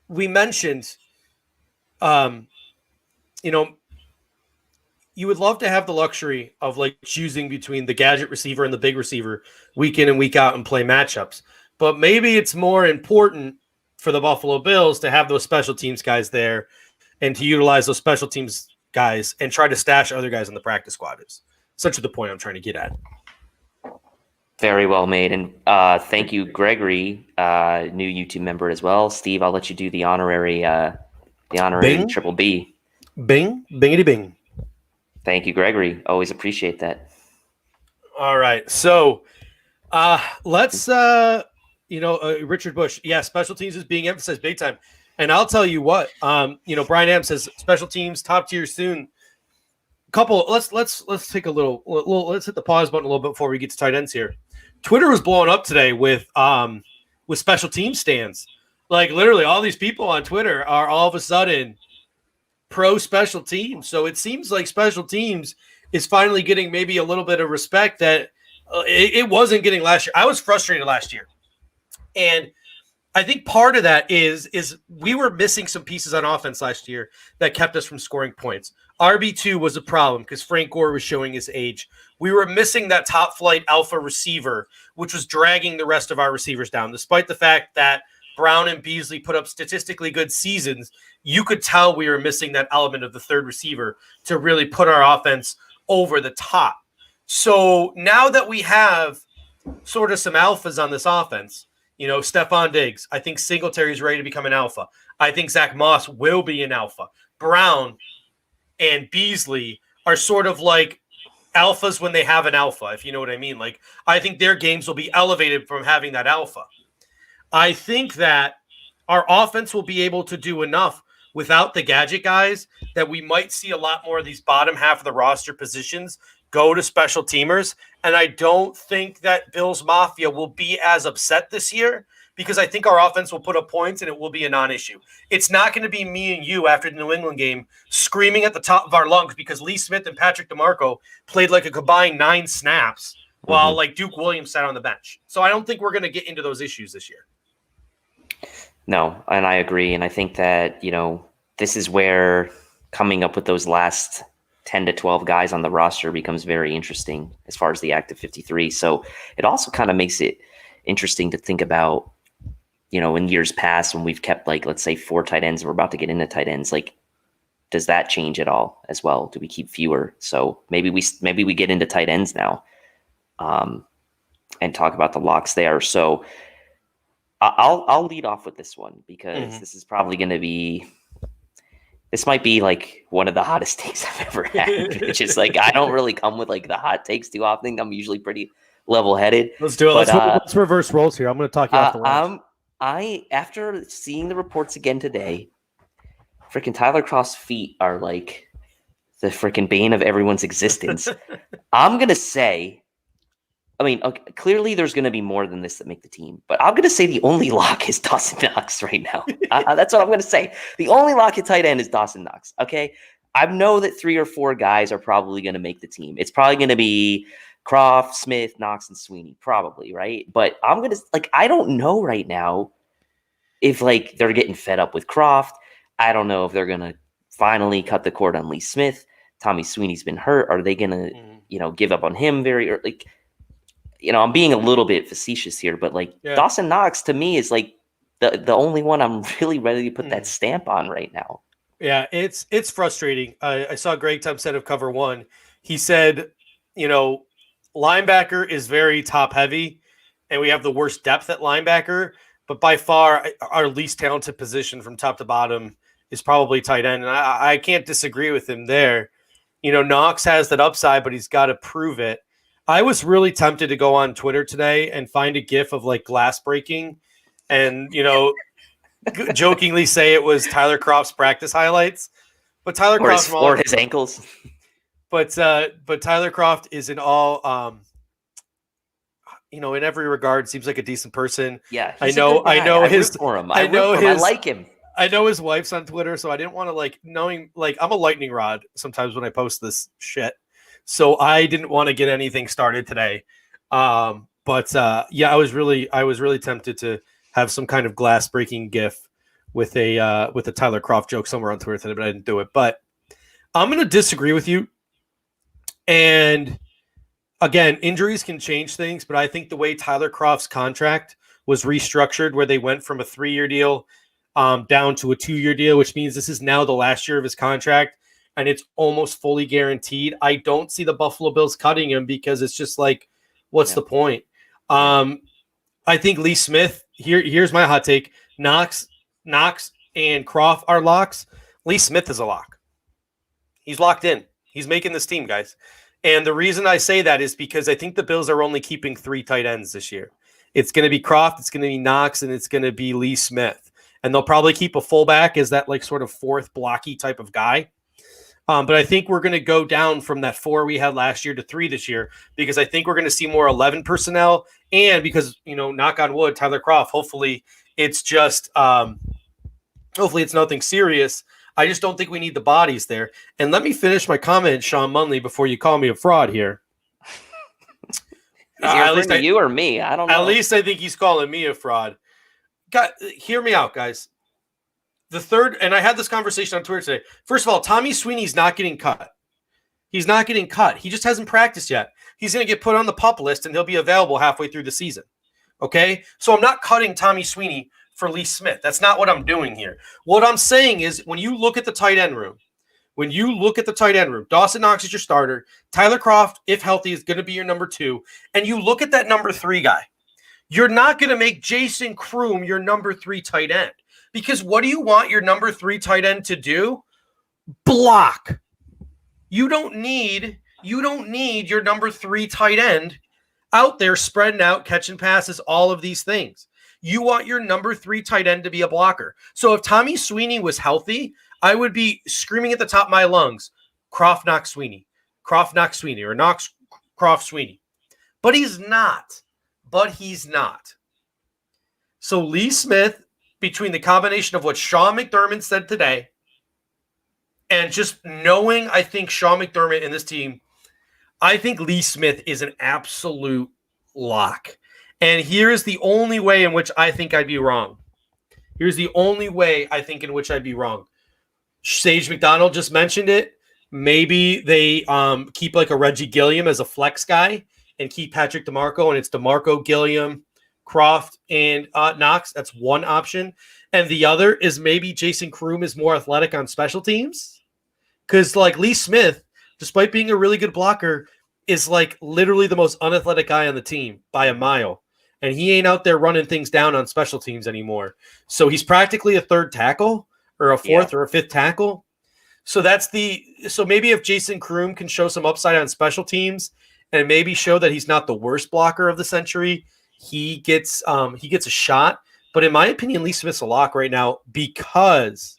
we mentioned, you would love to have the luxury of like choosing between the gadget receiver and the big receiver week in and week out and play matchups. But maybe it's more important for the Buffalo Bills to have those special teams guys there and to utilize those special teams guys and try to stash other guys in the practice squad. Is essentially the point I'm trying to get at. Very well made. And thank you, Gregory, new YouTube member as well. Steve, I'll let you do the honorary Bing. Triple B. Bing, bingity bing. Thank you, Gregory. Always appreciate that. All right. So let's, Richard Bush. Yeah, special teams is being emphasized big time. And I'll tell you what, Brian Am says special teams top tier soon. Let's take a little, let's hit the pause button a little bit before we get to tight ends here. Twitter was blowing up today with special team stands. Like literally all these people on Twitter are all of a sudden pro special teams. So it seems like special teams is finally getting maybe a little bit of respect that it wasn't getting last year. I was frustrated last year. And I think part of that is we were missing some pieces on offense last year that kept us from scoring points. RB2 was a problem because Frank Gore was showing his age. We were missing that top flight alpha receiver, which was dragging the rest of our receivers down. Despite the fact that Brown and Beasley put up statistically good seasons, you could tell we were missing that element of the third receiver to really put our offense over the top. So now that we have sort of some alphas on this offense, Stephon Diggs, I think Singletary's ready to become an alpha. I think Zach Moss will be an alpha. Brown and Beasley are sort of like alphas when they have an alpha, if you know what I mean. Like, I think their games will be elevated from having that alpha. I think that our offense will be able to do enough without the gadget guys that we might see a lot more of these bottom half of the roster positions go to special teamers. And I don't think that Bills Mafia will be as upset this year because I think our offense will put up points and it will be a non-issue. It's not going to be me and you after the New England game screaming at the top of our lungs because Lee Smith and Patrick DeMarco played like a combined 9 snaps while like Duke Williams sat on the bench. So I don't think we're going to get into those issues this year. No, and I agree. And I think that, this is where coming up with those last 10 to 12 guys on the roster becomes very interesting as far as the active 53. So it also kind of makes it interesting to think about, in years past when we've kept like, let's say 4 tight ends, we're about to get into tight ends. Like, does that change at all as well? Do we keep fewer? So maybe we get into tight ends now and talk about the locks there. So I'll lead off with this one because this is probably going to be, this might be like one of the hottest takes I've ever had, which is like, I don't really come with like the hot takes too often. I'm usually pretty level-headed. Let's do it. Let's reverse roles here. I'm going to talk you off the ledge. After seeing the reports again today, freaking Tyler Croft's feet are like the freaking bane of everyone's existence. I'm going to say, okay, clearly there's going to be more than this that make the team, but I'm going to say the only lock is Dawson Knox right now. That's what I'm going to say. The only lock at tight end is Dawson Knox. Okay. I know that 3 or 4 guys are probably going to make the team. It's probably going to be Croft, Smith, Knox, and Sweeney, probably, right? But I'm going to, I don't know right now if, they're getting fed up with Croft. I don't know if they're going to finally cut the cord on Lee Smith. Tommy Sweeney's been hurt. Are they going to, give up on him very early? I'm being a little bit facetious here, but Dawson Knox to me is the only one I'm really ready to put that stamp on right now. Yeah, it's frustrating. I saw Greg Thompson of Cover One. He said, linebacker is very top heavy, and we have the worst depth at linebacker. But by far, our least talented position from top to bottom is probably tight end, and I can't disagree with him there. Knox has that upside, but he's got to prove it. I was really tempted to go on Twitter today and find a GIF of glass breaking and, jokingly say it was Tyler Croft's practice highlights, but Tyler Croft or his ankles. But Tyler Croft is in all, in every regard, seems like a decent person. Yeah. I know his, for him. I like him. I know his wife's on Twitter, so I didn't want to knowing, I'm a lightning rod sometimes when I post this shit. So I didn't want to get anything started today. I was really tempted to have some kind of glass breaking GIF with a Tyler Croft joke somewhere on Twitter today, but I didn't do it. But I'm going to disagree with you. And again, injuries can change things, but I think the way Tyler Croft's contract was restructured, where they went from a 3-year deal down to a 2-year deal, which means this is now the last year of his contract. And it's almost fully guaranteed. I don't see the Buffalo Bills cutting him because it's just what's the point? I think Lee Smith, here's my hot take. Knox and Croft are locks. Lee Smith is a lock. He's locked in. He's making this team, guys. And the reason I say that is because I think the Bills are only keeping 3 tight ends this year. It's going to be Croft, it's going to be Knox, and it's going to be Lee Smith. And they'll probably keep a fullback as that sort of 4th blocky type of guy. But I think we're going to go down from that 4 we had last year to 3 this year because I think we're going to see more 11 personnel. And because, knock on wood, Tyler Croft, hopefully it's just hopefully it's nothing serious. I just don't think we need the bodies there. And let me finish my comment, Sean Munley, before you call me a fraud here. At least you or me? I don't know. At least I think he's calling me a fraud. Hear me out, guys. The third, and I had this conversation on Twitter today. First of all, Tommy Sweeney's not getting cut. He's not getting cut. He just hasn't practiced yet. He's going to get put on the PUP list, and he'll be available halfway through the season. Okay? So I'm not cutting Tommy Sweeney for Lee Smith. That's not what I'm doing here. What I'm saying is when you look at the tight end room, Dawson Knox is your starter. Tyler Croft, if healthy, is going to be your number 2. And you look at that number 3 guy. You're not going to make Jason Kroom your number 3 tight end. Because what do you want your number 3 tight end to do? Block. You don't need your number 3 tight end out there spreading out, catching passes, all of these things. You want your number 3 tight end to be a blocker. So if Tommy Sweeney was healthy, I would be screaming at the top of my lungs, Croft, Knox, Sweeney. Croft, Knox, Sweeney, or Knox, Croft, Sweeney. But he's not. So Lee Smith, between the combination of what Sean McDermott said today and just knowing, I think, Sean McDermott and this team, I think Lee Smith is an absolute lock. And here's the only way in which I think I'd be wrong. Sage McDonald just mentioned it. Maybe they keep like a Reggie Gilliam as a flex guy and keep Patrick DeMarco, and it's DeMarco, Gilliam, Croft, and Knox. That's one option. And the other is maybe Jason Kroom is more athletic on special teams. Because like Lee Smith, despite being a really good blocker, is like literally the most unathletic guy on the team by a mile. And he ain't out there running things down on special teams anymore. So he's practically a third tackle or a fourth or a fifth tackle. So so maybe if Jason Kroom can show some upside on special teams and maybe show that he's not the worst blocker of the century, he gets a shot. But in my opinion, Lee Smith's a lock right now because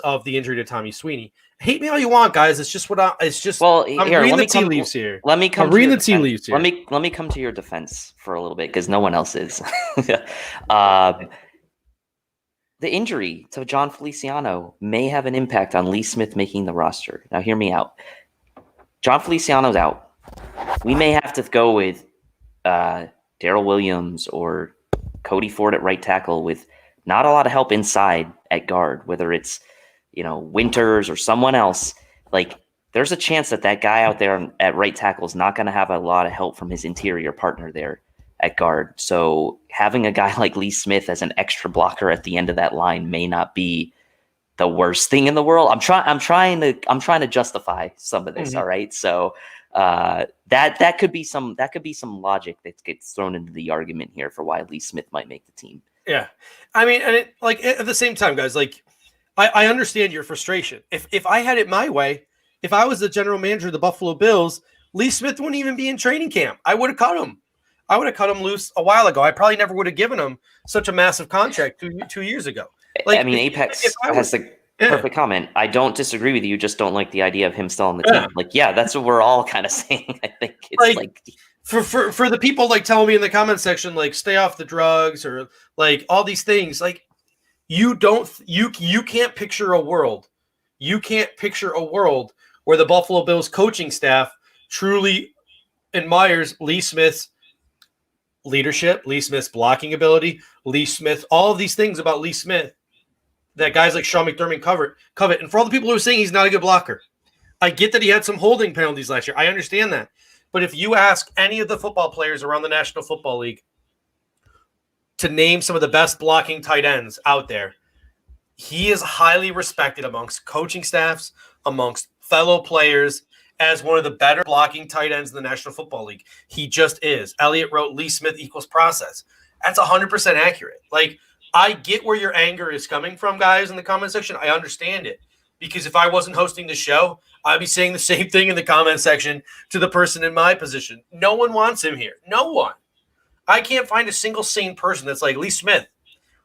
of the injury to Tommy Sweeney. Hate me all you want, guys. It's just I'm reading the tea leaves here. Let me come to your defense for a little bit because no one else is. The injury to John Feliciano may have an impact on Lee Smith making the roster. Now, hear me out. John Feliciano's out. We may have to go with Daryl Williams or Cody Ford at right tackle with not a lot of help inside at guard, whether it's Winters or someone else. Like, there's a chance that guy out there at right tackle is not going to have a lot of help from his interior partner there at guard. So having a guy like Lee Smith as an extra blocker at the end of that line may not be the worst thing in the world. I'm trying to justify some of this. Mm-hmm. All right. So that could be some logic that gets thrown into the argument here for why Lee Smith might make the team. Yeah. I mean, and at the same time, guys, like I understand your frustration. If I had it my way, if I was the general manager of the Buffalo Bills, Lee Smith wouldn't even be in training camp. I would have cut him. I would have cut him loose a while ago. I probably never would have given him such a massive contract 2 years ago. Like, I mean, Apex has the perfect comment. I don't disagree with you. Just don't like the idea of him still on the team. Like, that's what we're all kind of saying. I think it's like for the people like telling me in the comment section, like, stay off the drugs or like all these things. Like, you can't picture a world. You can't picture a world where the Buffalo Bills coaching staff truly admires Lee Smith's leadership, Lee Smith's blocking ability, Lee Smith, all of these things about Lee Smith that guys like Sean McDermott covet. And for all the people who are saying he's not a good blocker, I get that he had some holding penalties last year. I understand that. But if you ask any of the football players around the National Football League to name some of the best blocking tight ends out there, he is highly respected amongst coaching staffs, amongst fellow players, as one of the better blocking tight ends in the National Football League. He just is. Elliot wrote Lee Smith equals process. That's 100% accurate. Like, I get where your anger is coming from, guys, in the comment section. I understand it. Because if I wasn't hosting the show, I'd be saying the same thing in the comment section to the person in my position. No one wants him here. No one. I can't find a single sane person that's like Lee Smith,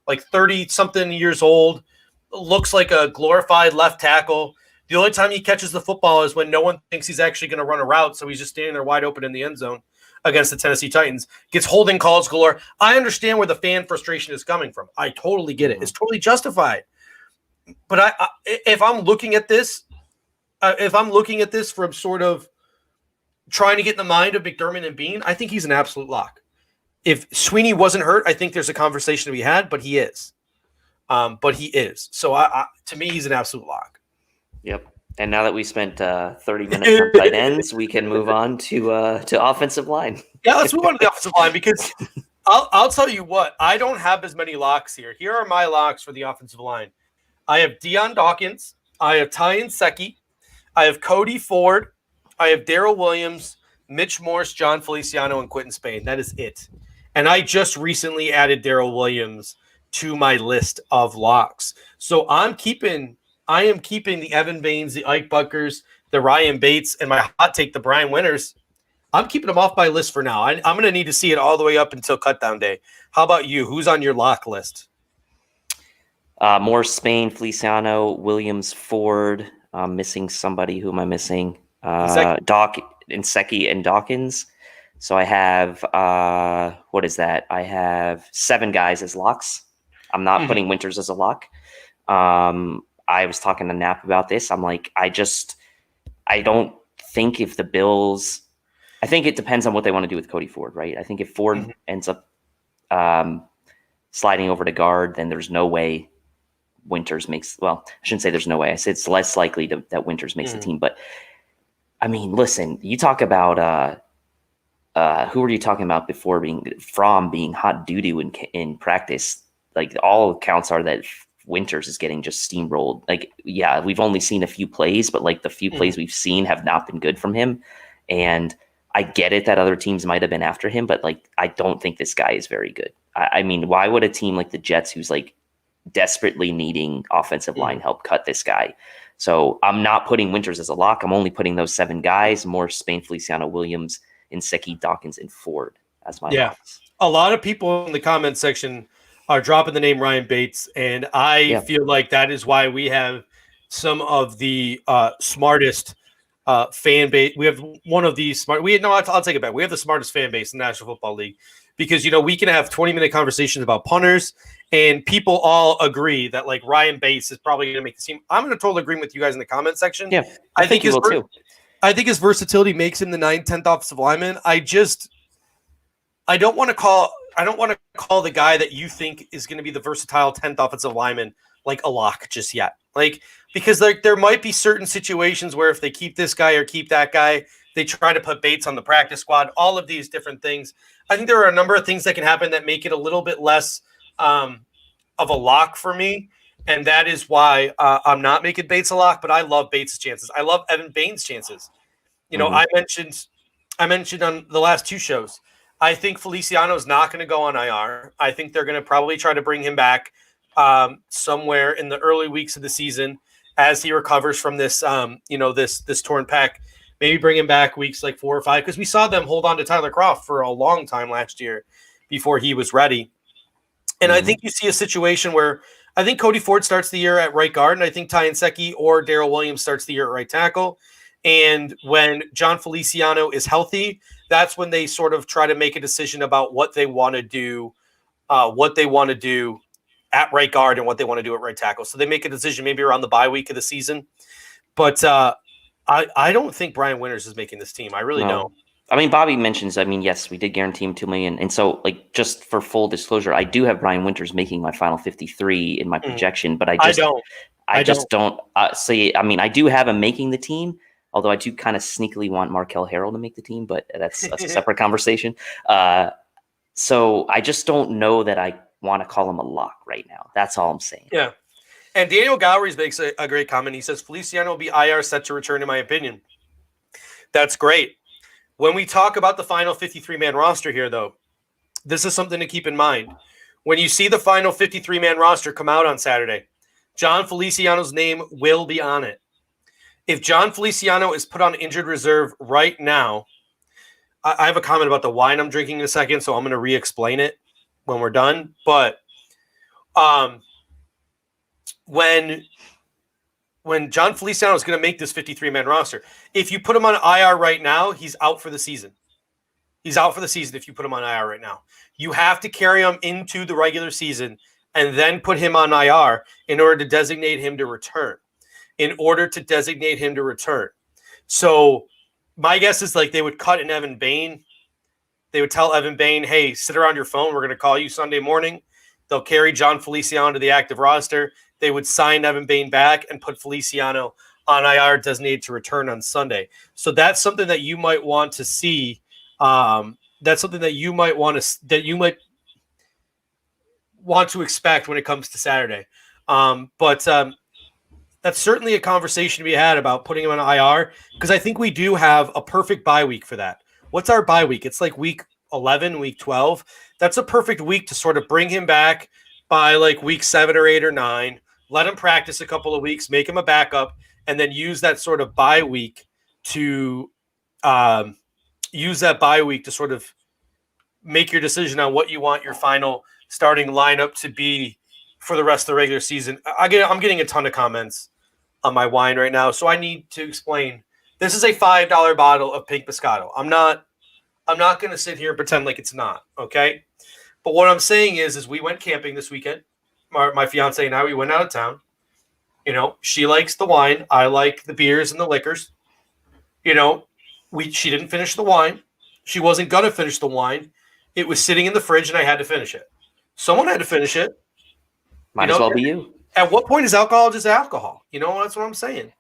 like 30-something years old, looks like a glorified left tackle. The only time he catches the football is when no one thinks he's actually going to run a route, so he's just standing there wide open in the end zone against the Tennessee Titans. Gets holding calls galore. I understand where the fan frustration is coming from. I totally get it. It's totally justified. But if I'm looking at this, from sort of trying to get in the mind of McDermott and Bean, I think he's an absolute lock. If Sweeney wasn't hurt, I think there's a conversation to be had, but he is. So to me, he's an absolute lock. Yep. And now that we spent 30 minutes on tight ends, we can move on to offensive line. Yeah, let's move on to the offensive line because I'll tell you what, I don't have as many locks here. Here are my locks for the offensive line. I have Deion Dawkins. I have Tyan Secchi. I have Cody Ford. I have Daryl Williams, Mitch Morse, John Feliciano, and Quentin Spain. That is it. And I just recently added Daryl Williams to my list of locks. So I am keeping the Evan Baines, the Ike Buckers, the Ryan Bates, and my hot take, the Brian Winters. I'm keeping them off my list for now. I'm going to need to see it all the way up until cutdown day. How about you? Who's on your lock list? Morse, Spain, Feliciano, Williams, Ford. I'm missing somebody. Who am I missing? Doc, Inseki, and Dawkins. So I have what is that? I have 7 guys as locks. I'm not putting Winters as a lock. I was talking to Knapp about this. I'm like, I don't think if the Bills, I think it depends on what they want to do with Cody Ford, right? I think if Ford ends up sliding over to guard, then there's no way Winters makes, well, I shouldn't say there's no way. I said it's less likely that Winters makes the team. But I mean, listen, you talk about who were you talking about before being hot doo-doo in practice? Like all accounts are that Winters is getting just steamrolled. Like, yeah, we've only seen a few plays, but like the few plays we've seen have not been good from him. And I get it that other teams might have been after him, but like, I don't think this guy is very good. I mean, why would a team like the Jets, who's like desperately needing offensive line help, cut this guy? So I'm not putting Winters as a lock. I'm only putting those 7 guys, Morse, Spain, Feliciano, Williams, Inseki, Dawkins, and Ford as my locks. A lot of people in the comment section are dropping the name Ryan Bates, and I feel like that is why we have some of the smartest fan base. We have one of the smart. I'll take it back. We have the smartest fan base in the National Football League because we can have 20-minute conversations about punters, and people all agree that like Ryan Bates is probably going to make the team. I'm going to totally agree with you guys in the comment section. Yeah, I think you will too. I think his versatility makes him the 9th, 10th offensive lineman. I don't want to call the guy that you think is going to be the versatile 10th offensive lineman like a lock just yet. Like, because like there might be certain situations where if they keep this guy or keep that guy, they try to put Bates on the practice squad, all of these different things. I think there are a number of things that can happen that make it a little bit less of a lock for me. And that is why I'm not making Bates a lock, but I love Bates' chances. I love Evan Bain's chances. I mentioned on the last 2 shows, I think Feliciano is not going to go on IR. I think they're going to probably try to bring him back somewhere in the early weeks of the season as he recovers from this, this torn pec. Maybe bring him back weeks like 4 or 5, because we saw them hold on to Tyler Kroft for a long time last year before he was ready. And I think you see a situation where I think Cody Ford starts the year at right guard, and I think Ty Inseki or Darrell Williams starts the year at right tackle. And when John Feliciano is healthy, that's when they sort of try to make a decision about what they want to do, at right guard and what they want to do at right tackle. So they make a decision maybe around the bye week of the season. But I don't think Brian Winters is making this team. I really don't. I mean, Bobby mentions, yes, we did guarantee him $2 million. And so, like, just for full disclosure, I do have Brian Winters making my final 53 in my projection, but I just don't see. I mean, I do have him making the team, although I do kind of sneakily want Markel Harrell to make the team, but that's a separate conversation. So I just don't know that I want to call him a lock right now. That's all I'm saying. Yeah. And Daniel Gowries makes a great comment. He says, Feliciano will be IR set to return, in my opinion. That's great. When we talk about the final 53-man roster here, though, this is something to keep in mind. When you see the final 53-man roster come out on Saturday, John Feliciano's name will be on it. If John Feliciano is put on injured reserve right now, I have a comment about the wine I'm drinking in a second, so I'm going to re-explain it when we're done. But when John Feliciano is going to make this 53-man roster, if you put him on IR right now, he's out for the season. He's out for the season if you put him on IR right now. You have to carry him into the regular season and then put him on IR in order to designate him to return. So my guess is like they would cut in Evan Bain. They would tell Evan Bain, hey, sit around your phone. We're going to call you Sunday morning. They'll carry John Feliciano to the active roster. They would sign Evan Bain back and put Feliciano on IR designated to return on Sunday. So that's something that you might want to see. That's something that you might want to expect when it comes to Saturday. But that's certainly a conversation to be had about putting him on IR, because I think we do have a perfect bye week for that. What's our bye week? It's like week 11, week 12. That's a perfect week to sort of bring him back by like week 7 or 8 or 9. Let him practice a couple of weeks, make him a backup, and then use that sort of bye week to sort of make your decision on what you want your final starting lineup to be for the rest of the regular season. I'm getting a ton of comments on my wine right now, so I need to explain This is a $5 bottle of pink Moscato. I'm not going to sit here and pretend like it's not, okay? But what I'm saying is we went camping this weekend. My fiance and I, we went out of town. You know, she likes the wine. I like the beers and the liquors. You know, she didn't finish the wine. She wasn't going to finish the wine. It was sitting in the fridge, and I had to finish it. Someone had to finish it. Might as well be you. At what point is alcohol just alcohol? You know, that's what I'm saying.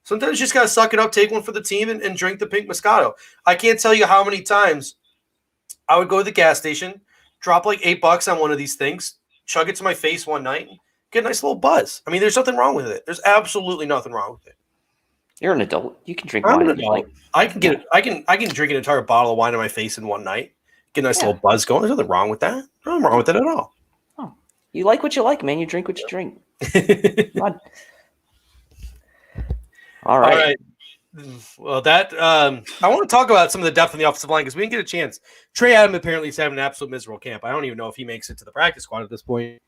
Sometimes you just got to suck it up, take one for the team, and drink the pink Moscato. I can't tell you how many times I would go to the gas station, drop like $8 on one of these things, chug it to my face one night, and get a nice little buzz. I mean, there's nothing wrong with it. There's absolutely nothing wrong with it. You're an adult. You can drink I'm wine. an adult. I can get I can drink an entire bottle of wine in my face in one night. Get a nice little buzz going. There's nothing wrong with that. Nothing wrong with it at all. Oh, you like what you like, man. You drink what you drink. All right. Well, that I want to talk about some of the depth in the offensive line because we didn't get a chance. Trey Adam apparently is having an absolute miserable camp. I don't even know if he makes it to the practice squad at this point.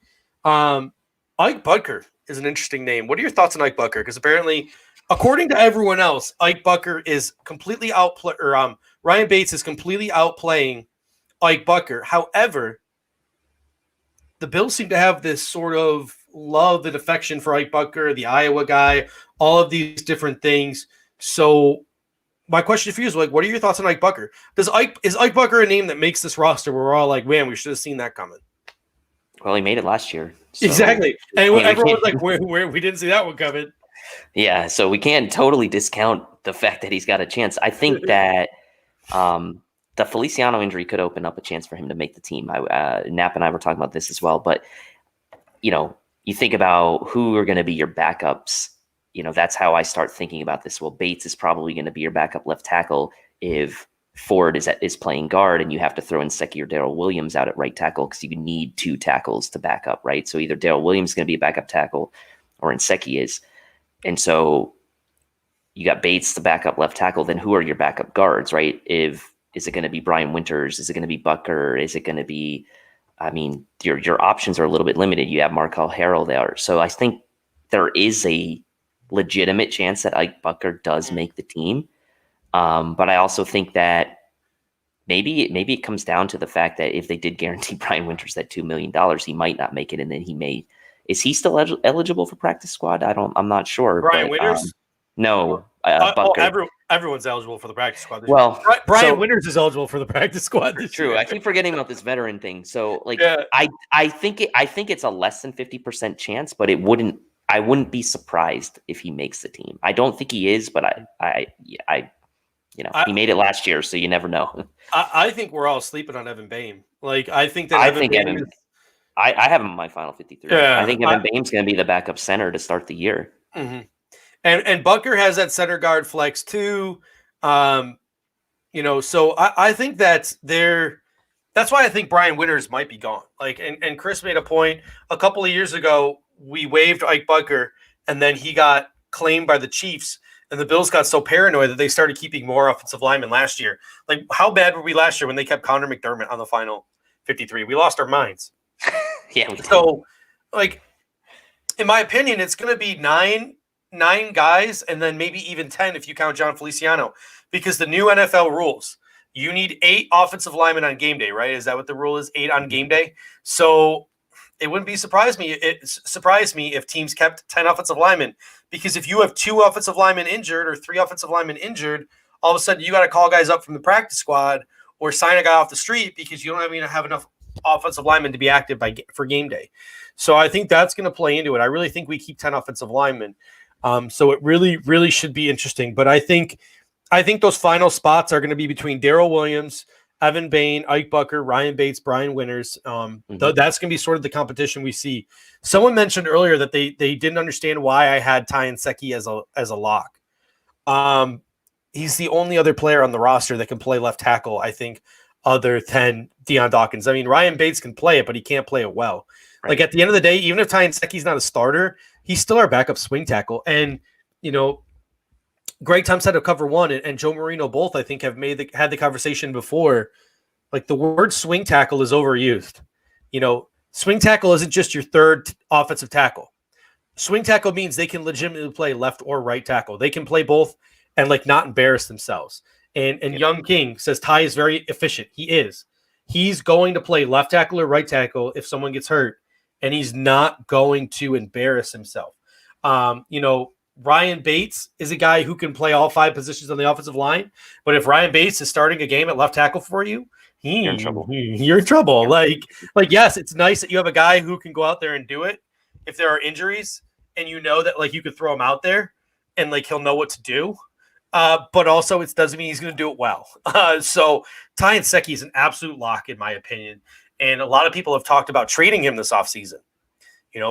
Ike Butker is an interesting name. What are your thoughts on Ike Butker? Because apparently, according to everyone else, Ike Butker is completely Ryan Bates is completely outplaying Ike Butker. However, the Bills seem to have this sort of love and affection for Ike Butker, the Iowa guy, all of these different things. So my question for you is what are your thoughts on Ike Butker? Is Ike Butker a name that makes this roster where we're all like, man, we should have seen that coming? Well, he made it last year. So, exactly. And everyone was like, where we didn't see that one coming. Yeah, so we can't totally discount the fact that he's got a chance. I think that the Feliciano injury could open up a chance for him to make the team. Knapp and I were talking about this as well. But, you know, you think about who are going to be your backups. You know, that's how I start thinking about this. Well, Bates is probably going to be your backup left tackle if Ford is playing guard and you have to throw in Secchi or Darrell Williams out at right tackle because you need two tackles to back up, right? So either Darrell Williams is going to be a backup tackle or Secchi is. And so you got Bates, the backup left tackle. Then who are your backup guards, right? Is it going to be Brian Winters? Is it going to be Butker? Is it going to be, I mean, your options are a little bit limited. You have Markel Harrell there. So I think there is a legitimate chance that Ike Butker does make the team. But I also think that maybe it comes down to the fact that if they did guarantee Brian Winters that $2 million, he might not make it. And then he may, is he still eligible for practice squad? I'm not sure. Brian Winters? No, Butker. Everyone's eligible for the practice squad. Well, Brian Winters is eligible for the practice squad. True. I keep forgetting about this veteran thing. So like, I think it's a less than 50% chance, but I wouldn't be surprised if he makes the team. I don't think he is, but he made it last year, so you never know. I think we're all sleeping on Evan Boehm. Like, I think that I have him in my final 53. Yeah, I think Evan Boehm's going to be the backup center to start the year. Mm-hmm. And Butker has that center guard flex too. So I think that's why I think Brian Winters might be gone. Like, and Chris made a point a couple of years ago. We waived Ike Butker, and then he got claimed by the Chiefs. And the Bills got so paranoid that they started keeping more offensive linemen last year. Like, how bad were we last year when they kept Connor McDermott on the final 53? We lost our minds. Yeah. So, like, in my opinion, it's going to be nine guys, and then maybe even 10 if you count John Feliciano, because the new NFL rules, you need 8 offensive linemen on game day, right? Is that what the rule is? 8 on game day. So it wouldn't surprise me if teams kept 10 offensive linemen, because if you have 2 offensive linemen injured or 3 offensive linemen injured, all of a sudden you got to call guys up from the practice squad or sign a guy off the street because you don't even have enough offensive linemen to be active for game day. So I think that's going to play into it. I really think we keep 10 offensive linemen. So it really, really should be interesting. But I think those final spots are going to be between Darrell Williams, Evan Boehm, Ike Butker, Ryan Bates, Brian Winters. That's going to be sort of the competition we see. Someone mentioned earlier that they didn't understand why I had Ty Secchi as a lock. He's the only other player on the roster that can play left tackle, I think, other than Deion Dawkins. I mean, Ryan Bates can play it, but he can't play it well. Right. Like, at the end of the day, even if Ty Secchi's not a starter, he's still our backup swing tackle. And, Greg Thompson had cover 1 and Joe Marino both, I think, have had the conversation before. Like, the word swing tackle is overused. Swing tackle isn't just your third offensive tackle. Swing tackle means they can legitimately play left or right tackle. They can play both, and like not embarrass themselves. And Young King says Ty is very efficient. He is. He's going to play left tackle or right tackle if someone gets hurt, and he's not going to embarrass himself. Ryan Bates is a guy who can play all 5 positions on the offensive line, but if Ryan Bates is starting a game at left tackle for you, you're in trouble. You're in trouble. Yeah. Like yes, it's nice that you have a guy who can go out there and do it if there are injuries, and you know that like you could throw him out there and like he'll know what to do. But also it doesn't mean he's going to do it well. So Ty Nsekhe is an absolute lock in my opinion, and a lot of people have talked about trading him this offseason.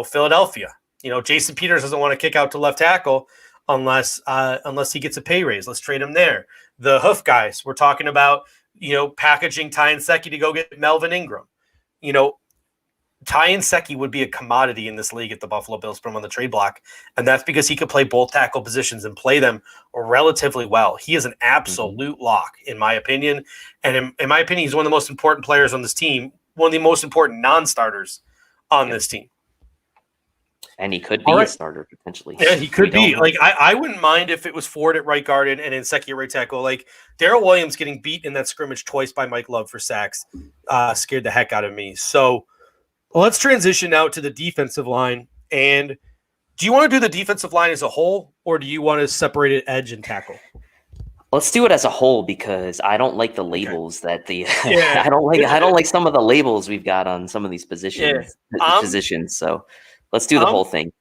Philadelphia. Jason Peters doesn't want to kick out to left tackle unless he gets a pay raise. Let's trade him there. The Hoof guys, we're talking about, packaging Ty Nsekhe to go get Melvin Ingram. Ty Nsekhe would be a commodity in this league if the Buffalo Bills put him on the trade block, and that's because he could play both tackle positions and play them relatively well. He is an absolute lock, in my opinion. And in my opinion, he's one of the most important players on this team, one of the most important non-starters on this team. And he could be a starter potentially. Yeah, he could be. Like I wouldn't mind if it was Ford at right guard and Nsekhe at right tackle. Like Darrell Williams getting beat in that scrimmage twice by Mike Love for sacks scared the heck out of me. So let's transition now to the defensive line. And do you want to do the defensive line as a whole, or do you want to separate it edge and tackle? Let's do it as a whole because I don't like the labels that I don't like some of the labels we've got on some of these positions. So let's do the whole thing.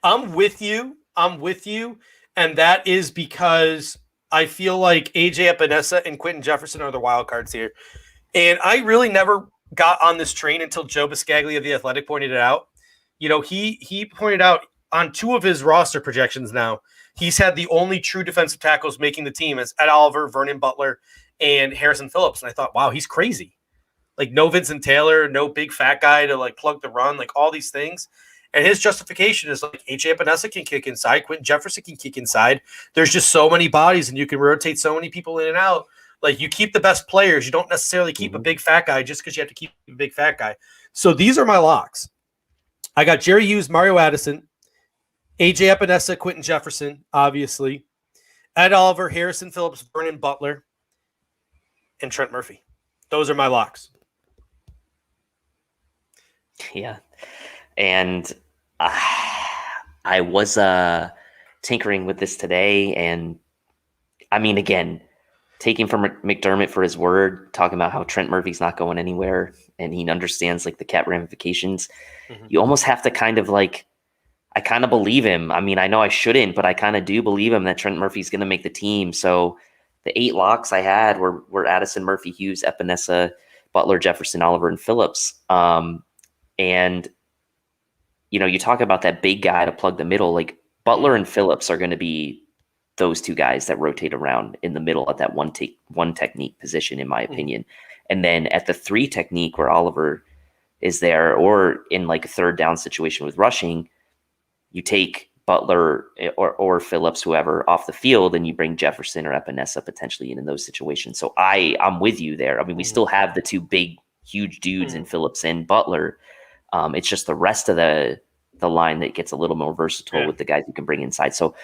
I'm with you. And that is because I feel like AJ Epinesa and Quentin Jefferson are the wild cards here. And I really never got on this train until Joe Biscaglia of The Athletic pointed it out. He pointed out on 2 of his roster projections now, he's had the only true defensive tackles making the team as Ed Oliver, Vernon Butler, and Harrison Phillips. And I thought, wow, he's crazy. Like no Vincent Taylor, no big fat guy to like plug the run, like all these things. And his justification is like AJ Epinesa can kick inside, Quentin Jefferson can kick inside. There's just so many bodies and you can rotate so many people in and out. Like you keep the best players. You don't necessarily keep a big fat guy just because you have to keep a big fat guy. So these are my locks. I got Jerry Hughes, Mario Addison, AJ Epinesa, Quentin Jefferson, obviously, Ed Oliver, Harrison Phillips, Vernon Butler, and Trent Murphy. Those are my locks. Yeah. And I was tinkering with this today, and I mean, again, taking from McDermott for his word, talking about how Trent Murphy's not going anywhere, and he understands like the cap ramifications. You almost have to kind of like, I kind of believe him. I mean, I know I shouldn't, but I kind of do believe him that Trent Murphy's going to make the team. So the 8 locks I had were Addison, Murphy, Hughes, Epinesa, Butler, Jefferson, Oliver, and Phillips. And you talk about that big guy to plug the middle, like Butler and Phillips are going to be those 2 guys that rotate around in the middle at that one technique position, in my opinion. And then at the 3 technique where Oliver is there, or in like a third down situation with rushing, you take Butler or Phillips, whoever, off the field, and you bring Jefferson or Epinesa potentially in those situations. So I'm with you there. I mean, we still have the 2 big, huge dudes in Phillips and Butler. It's just the rest of the line that gets a little more versatile with the guys you can bring inside. So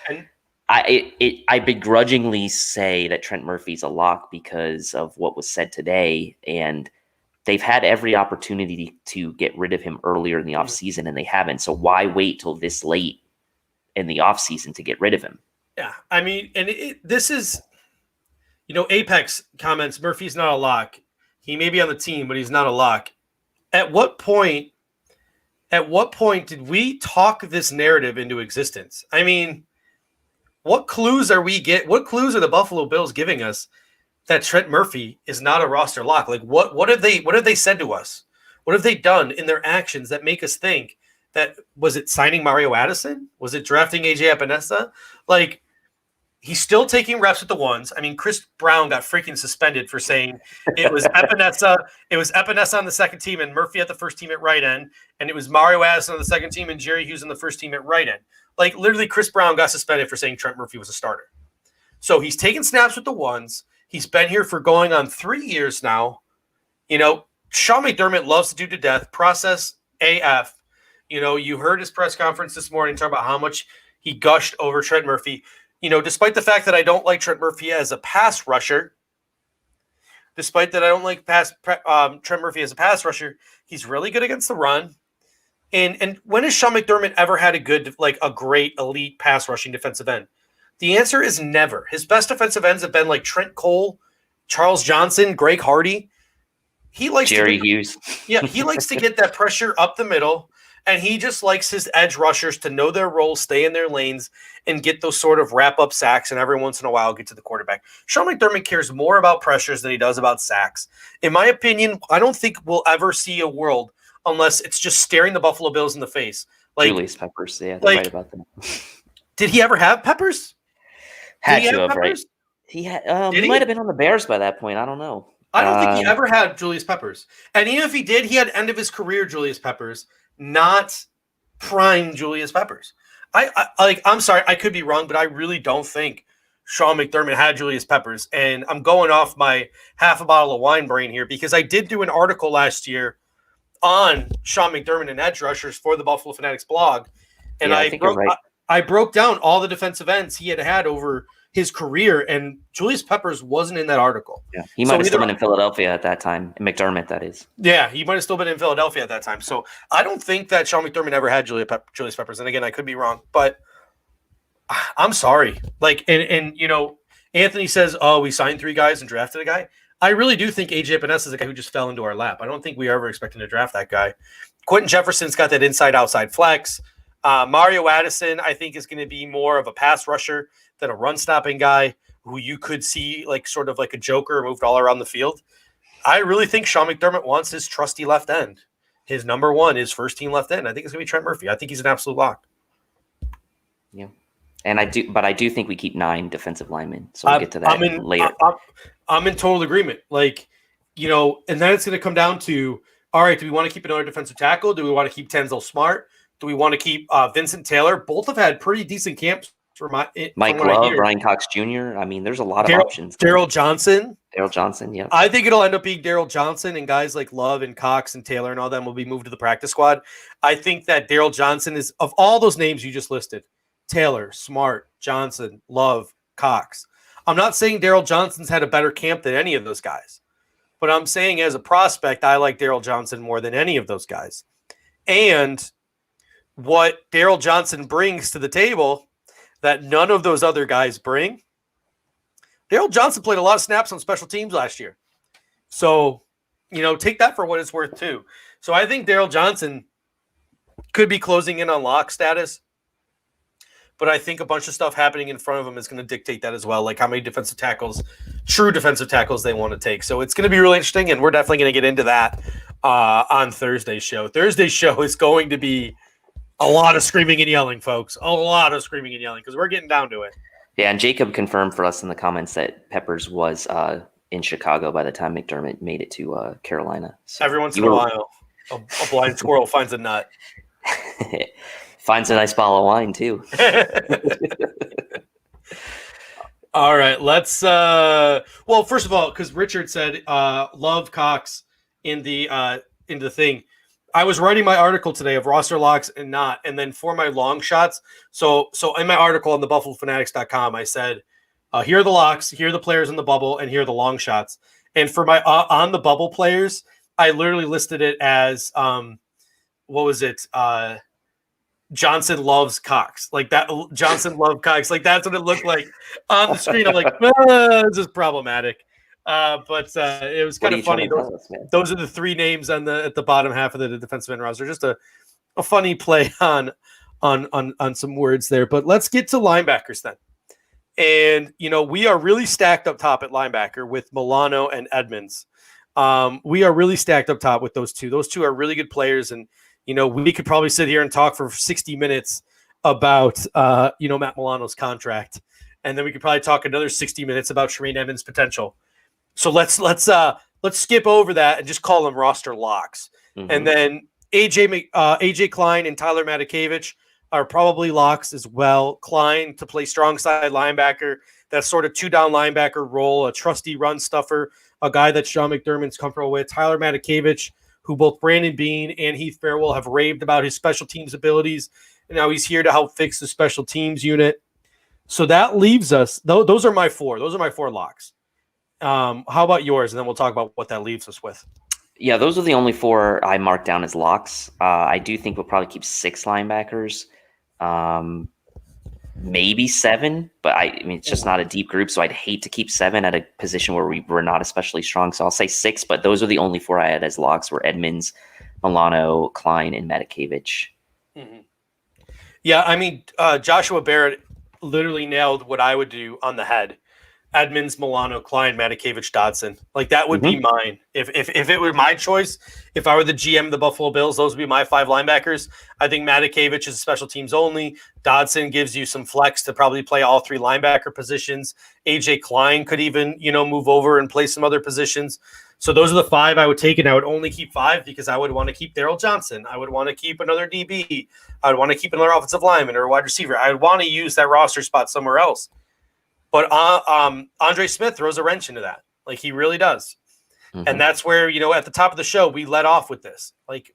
I begrudgingly say that Trent Murphy's a lock because of what was said today, and they've had every opportunity to get rid of him earlier in the offseason, and they haven't. So why wait till this late in the offseason to get rid of him? Yeah, I mean, and this is, Apex comments, Murphy's not a lock. He may be on the team, but he's not a lock. At what point did we talk this narrative into existence? I mean, what clues are the Buffalo Bills giving us that Trent Murphy is not a roster lock? Like what have they said to us? What have they done in their actions that make us think that, was it signing Mario Addison? Was it drafting AJ Epinesa? Like, he's still taking reps with the ones. I mean, Chris Brown got freaking suspended for saying it was Epinesa. It was Epinesa on the second team and Murphy at the first team at right end, and it was Mario Addison on the second team and Jerry Hughes on the first team at right end. Like, literally, Chris Brown got suspended for saying Trent Murphy was a starter. So he's taking snaps with the ones. He's been here for going on 3 years now. Sean McDermott loves to do to death, process AF. You heard his press conference this morning talking about how much he gushed over Trent Murphy. despite the fact that I don't like Trent Murphy as a pass rusher, he's really good against the run. And when has Sean McDermott ever had a great elite pass rushing defensive end? The answer is never. His best defensive ends have been like Trent Cole, Charles Johnson, Greg Hardy. Jerry Hughes. Yeah, he likes to get that pressure up the middle, and he just likes his edge rushers to know their role, stay in their lanes, and get those sort of wrap-up sacks, and every once in a while get to the quarterback. Sean McDermott cares more about pressures than he does about sacks. In my opinion, I don't think we'll ever see a world unless it's just staring the Buffalo Bills in the face. Julius Peppers, yeah, they're right about that. Did he ever have Peppers? Had to have, right? He might have been on the Bears by that point. I don't know. I don't think he ever had Julius Peppers. And even if he did, he had end of his career Julius Peppers, not prime Julius Peppers. I'm sorry, I could be wrong, but I really don't think Sean McDermott had Julius Peppers. And I'm going off my half a bottle of wine brain here because I did do an article last year on Sean McDermott and edge rushers for the Buffalo Fanatics blog. And I broke down all the defensive ends he had over his career, and Julius Peppers wasn't in that article. Yeah, he might have still been in Philadelphia at that time. McDermott, that is. Yeah, he might have still been in Philadelphia at that time. So I don't think that Sean McDermott ever had Julius Peppers. And again, I could be wrong, but I'm sorry. Anthony says, "Oh, we signed 3 guys and drafted a guy." I really do think AJ Epinesa is a guy who just fell into our lap. I don't think we were ever expecting to draft that guy. Quentin Jefferson's got that inside-outside flex. Mario Addison, I think, is going to be more of a pass rusher than a run-stopping guy who you could see sort of like a joker moved all around the field. I really think Sean McDermott wants his trusty left end. His number one, his first-team left end. I think it's going to be Trent Murphy. I think he's an absolute lock. Yeah. And I do think we keep 9 defensive linemen. So we'll get to that later. I'm in total agreement. And then it's going to come down to, all right, do we want to keep another defensive tackle? Do we want to keep Tenzel Smart? Do we want to keep Vincent Taylor? Both have had pretty decent camps. Mike Love, Brian Cox Jr. I mean, there's a lot of options. Daryl Johnson, yeah. I think it'll end up being Daryl Johnson, and guys like Love and Cox and Taylor and all them will be moved to the practice squad. I think that Daryl Johnson is, of all those names you just listed, Taylor, Smart, Johnson, Love, Cox. I'm not saying Daryl Johnson's had a better camp than any of those guys, but I'm saying as a prospect, I like Daryl Johnson more than any of those guys. And what Daryl Johnson brings to the table that none of those other guys bring. Daryl Johnson played a lot of snaps on special teams last year. So, take that for what it's worth too. So I think Daryl Johnson could be closing in on lock status, but I think a bunch of stuff happening in front of him is going to dictate that as well, like how many true defensive tackles they want to take. So it's going to be really interesting, and we're definitely going to get into that on Thursday's show. Thursday's show is going to be a lot of screaming and yelling, folks. A lot of screaming and yelling because we're getting down to it. Yeah, and Jacob confirmed for us in the comments that Peppers was in Chicago by the time McDermott made it to Carolina. So every once in a while, a blind squirrel finds a nut. Finds a nice bottle of wine, too. All right, let's well, first of all, because Richard said love Cox in the thing. I was writing my article today of roster locks and not, and then for my long shots. So in my article on the BuffaloFanatics.com, I said, here are the locks, here are the players in the bubble, and here are the long shots. And for my on the bubble players, I literally listed it as what was it? Johnson loves Cox, like that. Johnson loved Cox, like that's what it looked like on the screen. I'm like, this is problematic. But it was kind of funny. Those are the 3 names at the bottom half of the defensive end roster. Just a funny play on some words there. But let's get to linebackers then. And we are really stacked up top at linebacker with Milano and Edmonds. We are really stacked up top with those two. Those two are really good players, and we could probably sit here and talk for 60 minutes about Matt Milano's contract, and then we could probably talk another 60 minutes about Shereen Edmonds' potential. So let's skip over that and just call them roster locks. Mm-hmm. And then AJ Klein and Tyler Matakevich are probably locks as well. Klein to play strong side linebacker, that sort of 2-down linebacker role, a trusty run stuffer, a guy that Sean McDermott's comfortable with. Tyler Matakevich, who both Brandon Beane and Heath Farwell have raved about his special teams abilities, and now he's here to help fix the special teams unit. So that leaves us. Those are my four. Those are my four locks. How about yours? And then we'll talk about what that leaves us with. Yeah, those are the only four I marked down as locks. I do think we'll probably keep 6 linebackers, maybe 7, but I mean, it's just not a deep group, so I'd hate to keep 7 at a position where we're not especially strong. So I'll say 6, but those are the only 4 I had as locks were Edmonds, Milano, Klein, and Matakevich. Mm-hmm. Yeah, I mean, Joshua Barrett literally nailed what I would do on the head. Edmonds, Milano, Klein, Matakevich, Dodson. Like that would be mine. If it were my choice, if I were the GM of the Buffalo Bills, those would be my 5 linebackers. I think Matakevich is special teams only. Dodson gives you some flex to probably play all 3 linebacker positions. AJ Klein could even, move over and play some other positions. So those are the 5 I would take, and I would only keep 5 because I would want to keep Daryl Johnson. I would want to keep another DB. I would want to keep another offensive lineman or a wide receiver. I would want to use that roster spot somewhere else. But Andre Smith throws a wrench into that. Like, he really does. Mm-hmm. And that's where, at the top of the show, we let off with this. Like,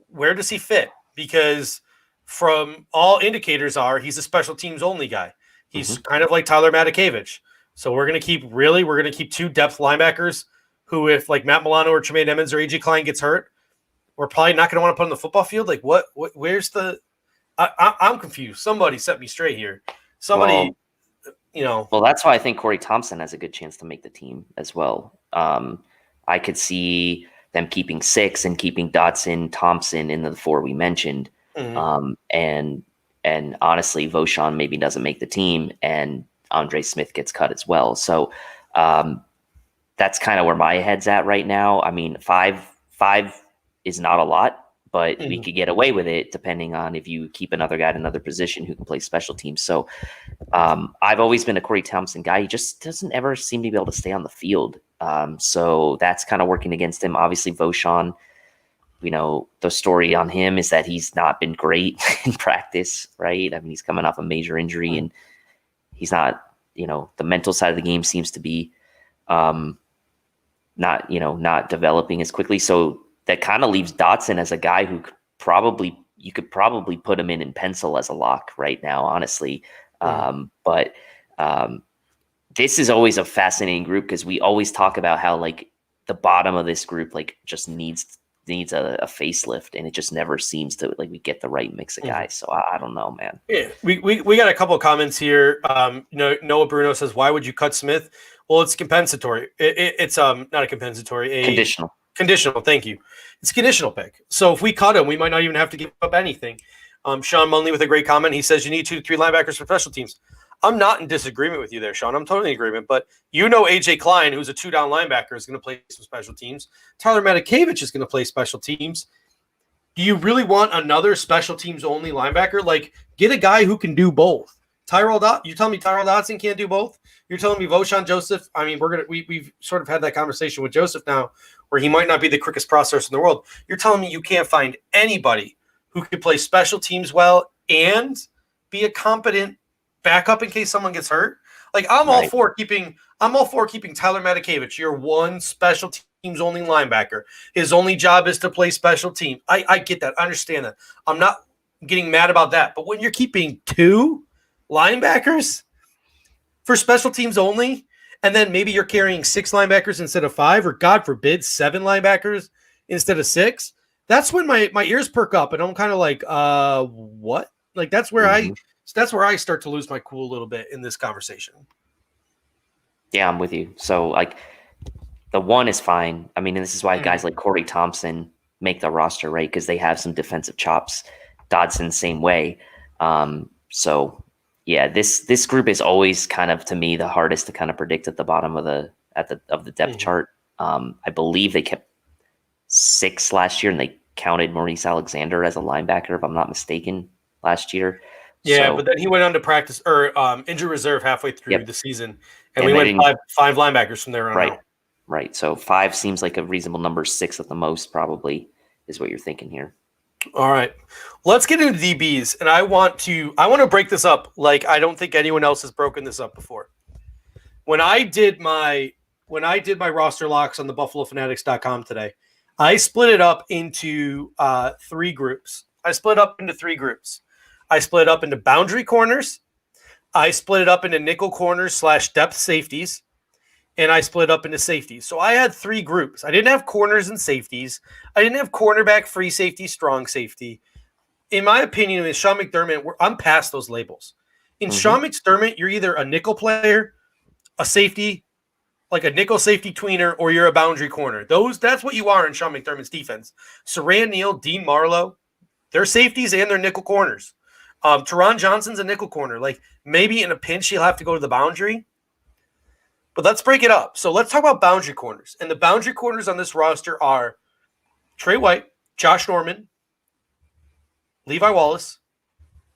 where does he fit? Because from all indicators he's a special teams only guy. He's kind of like Tyler Matakevich. So we're going to keep 2 depth linebackers who, if like Matt Milano or Tremaine Edmonds or AJ Klein gets hurt, we're probably not going to want to put on the football field. Like, where's the I'm confused. Somebody set me straight here. Somebody, Well, that's why I think Corey Thompson has a good chance to make the team as well. I could see them keeping 6 and keeping Dotson, Thompson in the 4 we mentioned. Mm-hmm. And honestly, Voshan maybe doesn't make the team, and Andre Smith gets cut as well. So that's kind of where my head's at right now. I mean, 5 is not a lot, but we could get away with it depending on if you keep another guy at another position who can play special teams. So I've always been a Corey Thompson guy. He just doesn't ever seem to be able to stay on the field. So that's kind of working against him. Obviously, Voshan, the story on him is that he's not been great in practice, right? I mean, he's coming off a major injury and he's not, the mental side of the game seems to be not developing as quickly. So that kind of leaves Dotson as a guy who you could probably put him in pencil as a lock right now, honestly. But this is always a fascinating group because we always talk about how like the bottom of this group like just needs a facelift, and it just never seems to like we get the right mix of guys. So I don't know, man. Yeah, we got a couple of comments here. Noah Bruno says, "Why would you cut Smith?" Well, it's compensatory. It's not a compensatory, Conditional, thank you. It's a conditional pick. So if we cut him, we might not even have to give up anything. Sean Munley with a great comment. He says you need 2 to 3 linebackers for special teams. I'm not in disagreement with you there, Sean. I'm totally in agreement. But AJ Klein, who's a 2-down linebacker, is going to play some special teams. Tyler Matakevich is going to play special teams. Do you really want another special teams only linebacker? Like, get a guy who can do both. You tell me Tyrell Dodson can't do both? You're telling me Voshan Joseph? I mean, we've sort of had that conversation with Joseph now, where he might not be the quickest processor in the world. You're telling me you can't find anybody who can play special teams well and be a competent backup in case someone gets hurt? Like, I'm all for keeping Tyler Matakevich, your one special teams only linebacker. His only job is to play special team. I get that. I understand that. I'm not getting mad about that. But when you're keeping 2 linebackers for special teams only, and then maybe you're carrying 6 linebackers instead of 5, or God forbid 7 linebackers instead of 6, that's when my ears perk up and I'm kind of like, what? Like that's where I start to lose my cool a little bit in this conversation. Yeah, I'm with you. So like the 1 is fine. I mean, and this is why guys like Corey Thompson make the roster, right? Because they have some defensive chops. Dodson, same way. So yeah, this group is always kind of, to me, the hardest to kind of predict at the bottom of the depth chart. I believe they kept 6 last year, and they counted Maurice Alexander as a linebacker, if I'm not mistaken, last year. Yeah, but then he went on to practice or injury reserve halfway through the season, and we went 5 linebackers from there on out. Right. So 5 seems like a reasonable number. 6 at the most probably is what you're thinking here. All right, let's get into DBs, and I want to break this up like I don't think anyone else has broken this up before. When I did my roster locks on the BuffaloFanatics.com today, I split it up into 3 groups. I I split it up into boundary corners. I split it up into nickel corners / depth safeties. And I split up into safeties. So I had 3 groups. I didn't have corners and safeties. I didn't have cornerback, free safety, strong safety. In my opinion, with Sean McDermott, I'm past those labels. In Sean McDermott, you're either a nickel player, a safety, like a nickel safety tweener, or you're a boundary corner. That's what you are in Sean McDermott's defense. Saran Neal, Dean Marlowe, they're safeties and they're nickel corners. Teron Johnson's a nickel corner. Like maybe in a pinch, he'll have to go to the boundary. But let's break it up. So let's talk about boundary corners. And the boundary corners on this roster are Trey White, Josh Norman, Levi Wallace,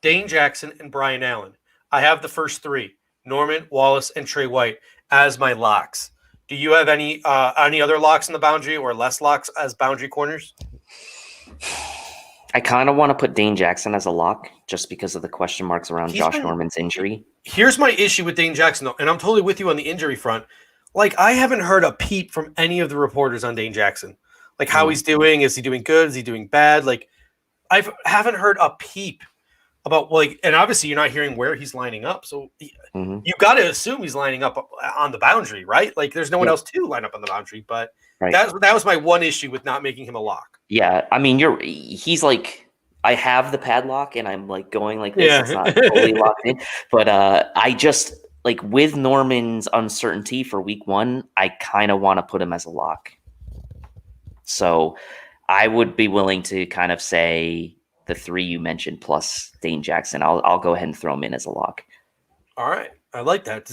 Dane Jackson, and Brian Allen. I have the first 3, Norman, Wallace, and Trey White, as my locks. Do you have any other locks in the boundary or less locks as boundary corners? I kind of want to put Dane Jackson as a lock just because of the question marks around Josh Norman's injury. Here's my issue with Dane Jackson, though, and I'm totally with you on the injury front. Like, I haven't heard a peep from any of the reporters on Dane Jackson. Like, how he's doing. Is he doing good? Is he doing bad? Like, I haven't heard a peep about, like, and obviously you're not hearing where he's lining up. So you got to assume he's lining up on the boundary, right? Like, there's no one else to line up on the boundary. But that was my one issue with not making him a lock. Yeah, I mean, he's like, I have the padlock and I'm like going like this. Yeah. It's not totally locked in. But I just, like, with Norman's uncertainty for week 1, I kind of want to put him as a lock. So I would be willing to kind of say the 3 you mentioned plus Dane Jackson. I'll go ahead and throw him in as a lock. All right. I like that.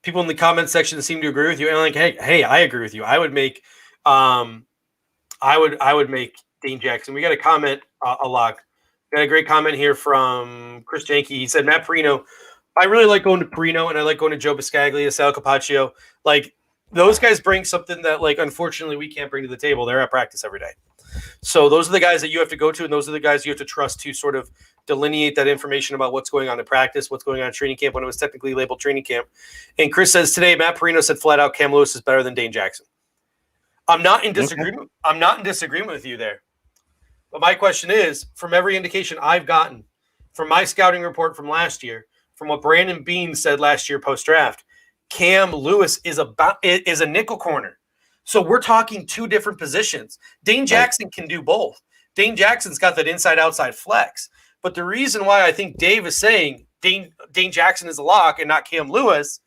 People in the comment section seem to agree with you. And like, hey, I agree with you. I would make I would make Dane Jackson. We got a comment, a lock. Got a great comment here from Chris Janke. He said, Matt Perino, I really like going to Perino, and I like going to Joe Biscaglia, Sal Capaccio. Like, those guys bring something that, like, unfortunately we can't bring to the table. They're at practice every day. So those are the guys that you have to go to, and those are the guys you have to trust to sort of delineate that information about what's going on in practice, what's going on in training camp when it was technically labeled training camp. And Chris says today, Matt Perino said flat out, Cam Lewis is better than Dane Jackson. I'm not in disagreement. Okay. I'm not in disagreement with you there. But my question is, from every indication I've gotten, from my scouting report from last year, from what Brandon Beane said last year post-draft, Cam Lewis is a nickel corner. So we're talking 2 different positions. Dane Jackson can do both. Dane Jackson's got that inside-outside flex. But the reason why I think Dave is saying Dane Jackson is a lock and not Cam Lewis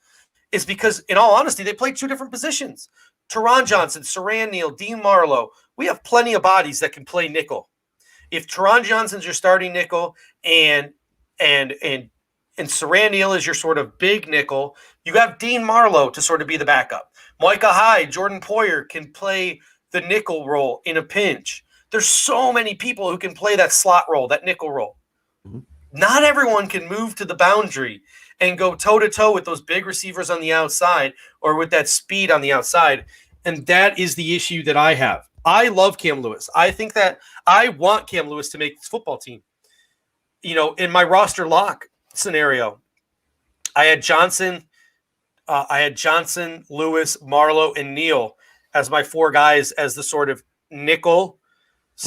is because, in all honesty, they play 2 different positions. Teron Johnson, Saran Neal, Dean Marlowe. We have plenty of bodies that can play nickel. If Teron Johnson's your starting nickel and Saran Neal is your sort of big nickel, you have Dean Marlowe to sort of be the backup. Micah Hyde, Jordan Poyer can play the nickel role in a pinch. There's so many people who can play that slot role, that nickel role. Mm-hmm. Not everyone can move to the boundary and go toe-to-toe with those big receivers on the outside or with that speed on the outside. And that is the issue that I have. I love Cam Lewis. I think that I want Cam Lewis to make this football team. You know, in my roster lock scenario, I had Johnson, Lewis, Marlowe, and Neal as my 4 guys as the sort of nickel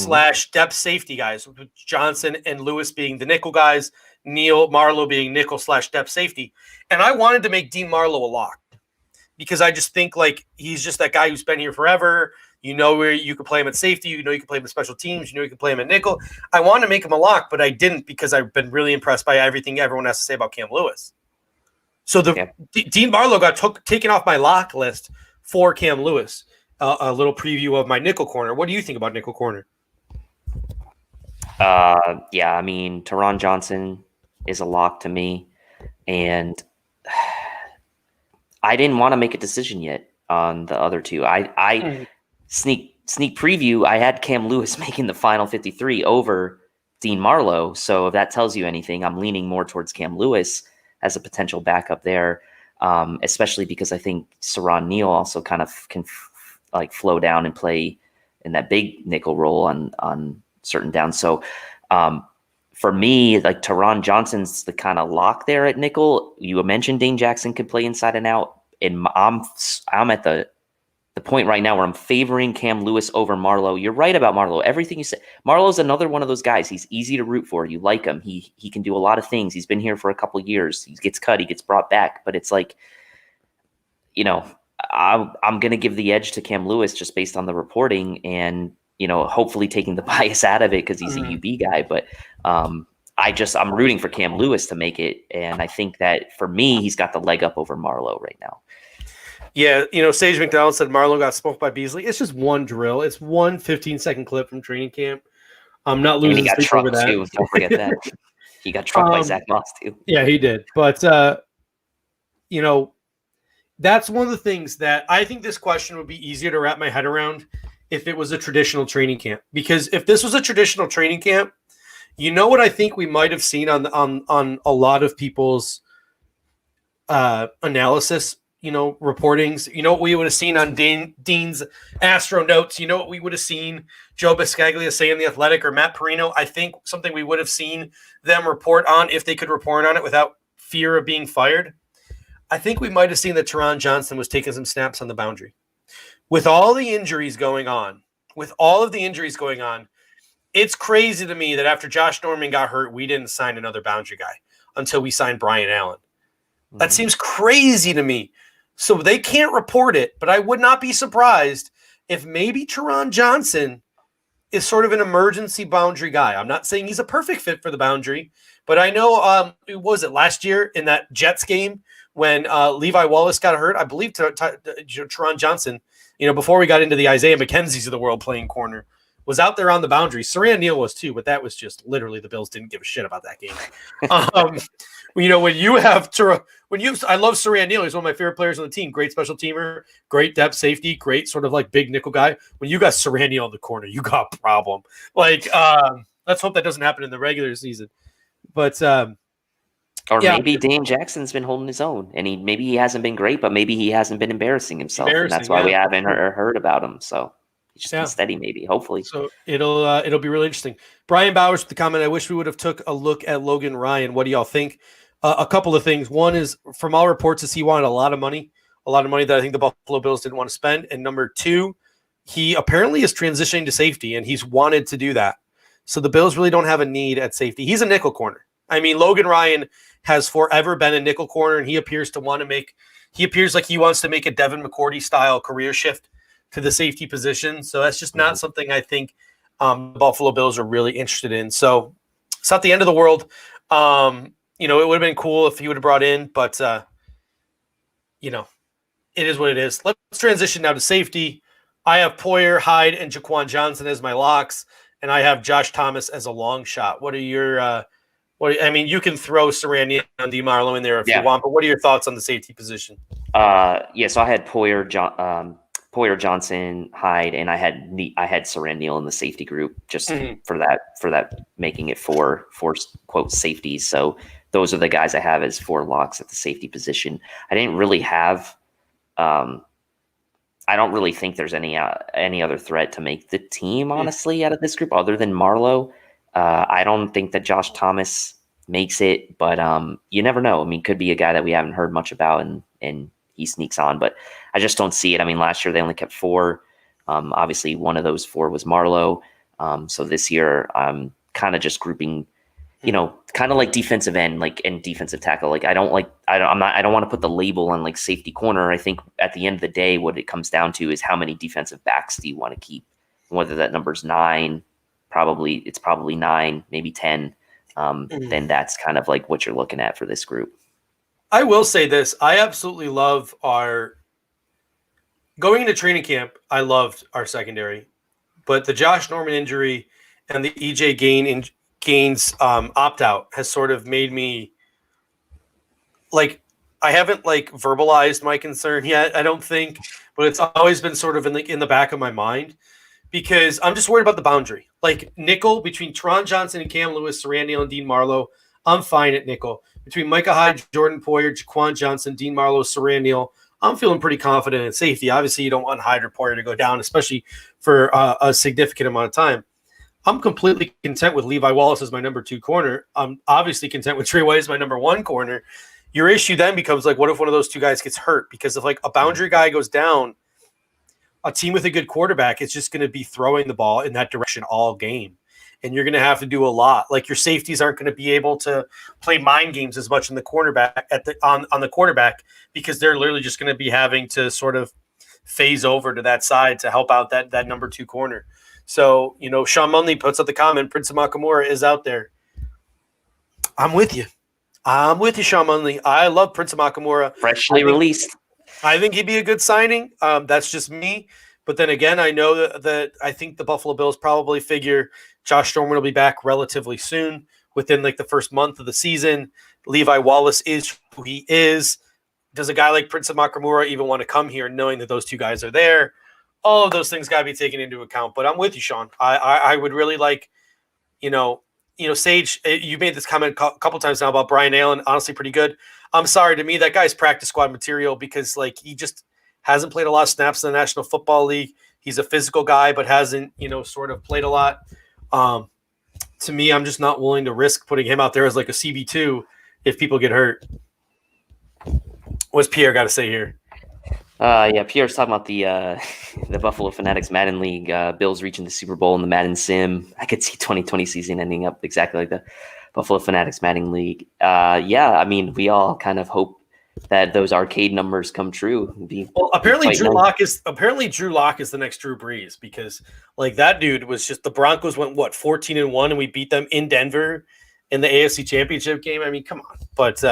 / depth safety guys, with Johnson and Lewis being the nickel guys, Marlowe being nickel / depth safety. And I wanted to make Dean Marlowe a lock because I just think, like, he's just that guy who's been here forever. You know where you could play him at safety. You know you can play him at special teams. You know you can play him at nickel. I wanted to make him a lock, but I didn't because I've been really impressed by everything everyone has to say about Cam Lewis. So Dean Marlowe got taken off my lock list for Cam Lewis. A little preview of my nickel corner. What do you think about nickel corner? Yeah, I mean, Teron Johnson is a lock to me, and I didn't want to make a decision yet on the other 2. I sneak preview, I had Cam Lewis making the final 53 over Dean Marlowe. So if that tells you anything, I'm leaning more towards Cam Lewis as a potential backup there, especially because I think Saran Neal also kind of can like flow down and play in that big nickel role on certain downs. So for me, like, Teron Johnson's the kind of lock there at nickel. You mentioned Dane Jackson could play inside and out, and I'm at the the point right now where I'm favoring Cam Lewis over Marlowe. You're right about Marlowe. Everything you said. Marlowe's another one of those guys. He's easy to root for. You like him. He can do a lot of things. He's been here for a couple of years. He gets cut. He gets brought back. But it's like, I'm going to give the edge to Cam Lewis just based on the reporting and, hopefully taking the bias out of it because he's a UB guy. But I'm rooting for Cam Lewis to make it. And I think that for me, he's got the leg up over Marlowe right now. Yeah, Sage McDonald said Marlowe got smoked by Beasley. It's just one drill. It's one 15-second clip from training camp. I'm not losing. And he got trucked too. Don't forget that. He got trucked by Zach Moss too. Yeah, he did. But that's one of the things that I think this question would be easier to wrap my head around if it was a traditional training camp. Because if this was a traditional training camp, what I think we might have seen on a lot of people's analysis. Reportings. What we would have seen on Dean's Astro Notes. What we would have seen Joe Biscaglia say in The Athletic or Matt Perino. I think something we would have seen them report on if they could report on it without fear of being fired. I think we might have seen that Taron Johnson was taking some snaps on the boundary. With all the injuries going on, it's crazy to me that after Josh Norman got hurt, we didn't sign another boundary guy until we signed Brian Allen. That seems crazy to me. So they can't report it, but I would not be surprised if maybe Taron Johnson is sort of an emergency boundary guy. I'm not saying he's a perfect fit for the boundary, but I know, was it last year in that Jets game when Levi Wallace got hurt? I believe Taron Johnson, before we got into the Isaiah McKenzie's of the world playing corner, was out there on the boundary. Saran Neal was too, but that was just literally the Bills didn't give a shit about that game. I love Saran Neal. He's one of my favorite players on the team. Great special teamer, great depth safety, great sort of like big nickel guy. When you got Saran Neal on the corner, you got a problem. Let's hope that doesn't happen in the regular season. But maybe Dane Jackson's been holding his own, and maybe he hasn't been great, but maybe he hasn't been embarrassing himself, and that's why we haven't heard about him. So. Just be steady, maybe, hopefully. So it'll be really interesting. Brian Bowers with the comment, I wish we would have took a look at Logan Ryan. What do y'all think? A couple of things. One is, from all reports, he wanted a lot of money that I think the Buffalo Bills didn't want to spend. And number two, he apparently is transitioning to safety, and he's wanted to do that. So the Bills really don't have a need at safety. He's a nickel corner. I mean, Logan Ryan has forever been a nickel corner, and he appears like he wants to make a Devin McCourty style career shift to the safety position. So that's just not something I think the Buffalo Bills are really interested in. So it's not the end of the world. It would have been cool if he would have brought in, but it is what it is. Let's transition now to safety. I have Poyer, Hyde, and Jaquan Johnson as my locks, and I have Josh Thomas as a long shot. What are your you can throw Saran and DeMarlo in there if you want, but what are your thoughts on the safety position? So I had Poyer, Johnson, Hyde, and I had Saran Neal in the safety group just for that making it four quote safeties. So those are the guys I have as 4 locks at the safety position. I didn't really have. I don't really think there's any other threat to make the team, honestly, out of this group other than Marlowe. I don't think that Josh Thomas makes it, but you never know. I mean, could be a guy that we haven't heard much about, and he sneaks on, but I just don't see it. I mean, last year they only kept 4. Obviously, one of those 4 was Marlowe. So this year I'm kind of just grouping, kind of like defensive end, and defensive tackle. I don't want to put the label on like safety corner. I think at the end of the day, what it comes down to is how many defensive backs do you want to keep? Whether that number's 9, it's probably 9, maybe 10. Then that's kind of like what you're looking at for this group. I will say this. I absolutely love going into training camp. I loved our secondary, but the Josh Norman injury and the EJ Gaines opt-out has sort of made me I haven't verbalized my concern yet, I don't think, but it's always been sort of in the back of my mind because I'm just worried about the boundary. Nickel between Taron Johnson and Cam Lewis, Saran Neal, and Dean Marlowe, I'm fine at nickel. Between Micah Hyde, Jordan Poyer, Jaquan Johnson, Dean Marlowe, Saran Neal, I'm feeling pretty confident in safety. Obviously, you don't want Hyde or Poyer to go down, especially for a significant amount of time. I'm completely content with Levi Wallace as my number 2 corner. I'm obviously content with Trey White as my number 1 corner. Your issue then becomes what if one of those 2 guys gets hurt? Because if a boundary guy goes down, a team with a good quarterback is just going to be throwing the ball in that direction all game. And you're going to have to do a lot. Like your safeties aren't going to be able to play mind games as much in the cornerback on the quarterback, because they're literally just going to be having to sort of phase over to that side to help out that number 2 corner. So, Sean Munley puts up the comment, Prince of Nakamura is out there. I'm with you, Sean Munley. I love Prince of Nakamura. Freshly released. I think he'd be a good signing. That's just me. But then again, I know that I think the Buffalo Bills probably figure Josh Norman will be back relatively soon, within like the first month of the season. Levi Wallace is who he is. Does a guy like Prince of Nakamura even want to come here knowing that those 2 guys are there? All of those things got to be taken into account. But I'm with you, Sean. I would really like, Sage, you made this comment a couple times now about Brian Allen. Honestly, pretty good. I'm sorry, to me, that guy's practice squad material, because like he just hasn't played a lot of snaps in the National Football League. He's a physical guy, but hasn't, sort of played a lot. To me, I'm just not willing to risk putting him out there as like a CB2 if people get hurt. What's Pierre got to say here? Pierre's talking about the Buffalo Fanatics Madden League. Bills reaching the Super Bowl in the Madden Sim. I could see 2020 season ending up exactly like the Buffalo Fanatics Madden League. I mean, we all kind of hope that those arcade numbers come true. Apparently Drew Lock is the next Drew Brees, because like that dude was just, the Broncos went 14-1 and we beat them in Denver in the AFC Championship game. I mean, come on. But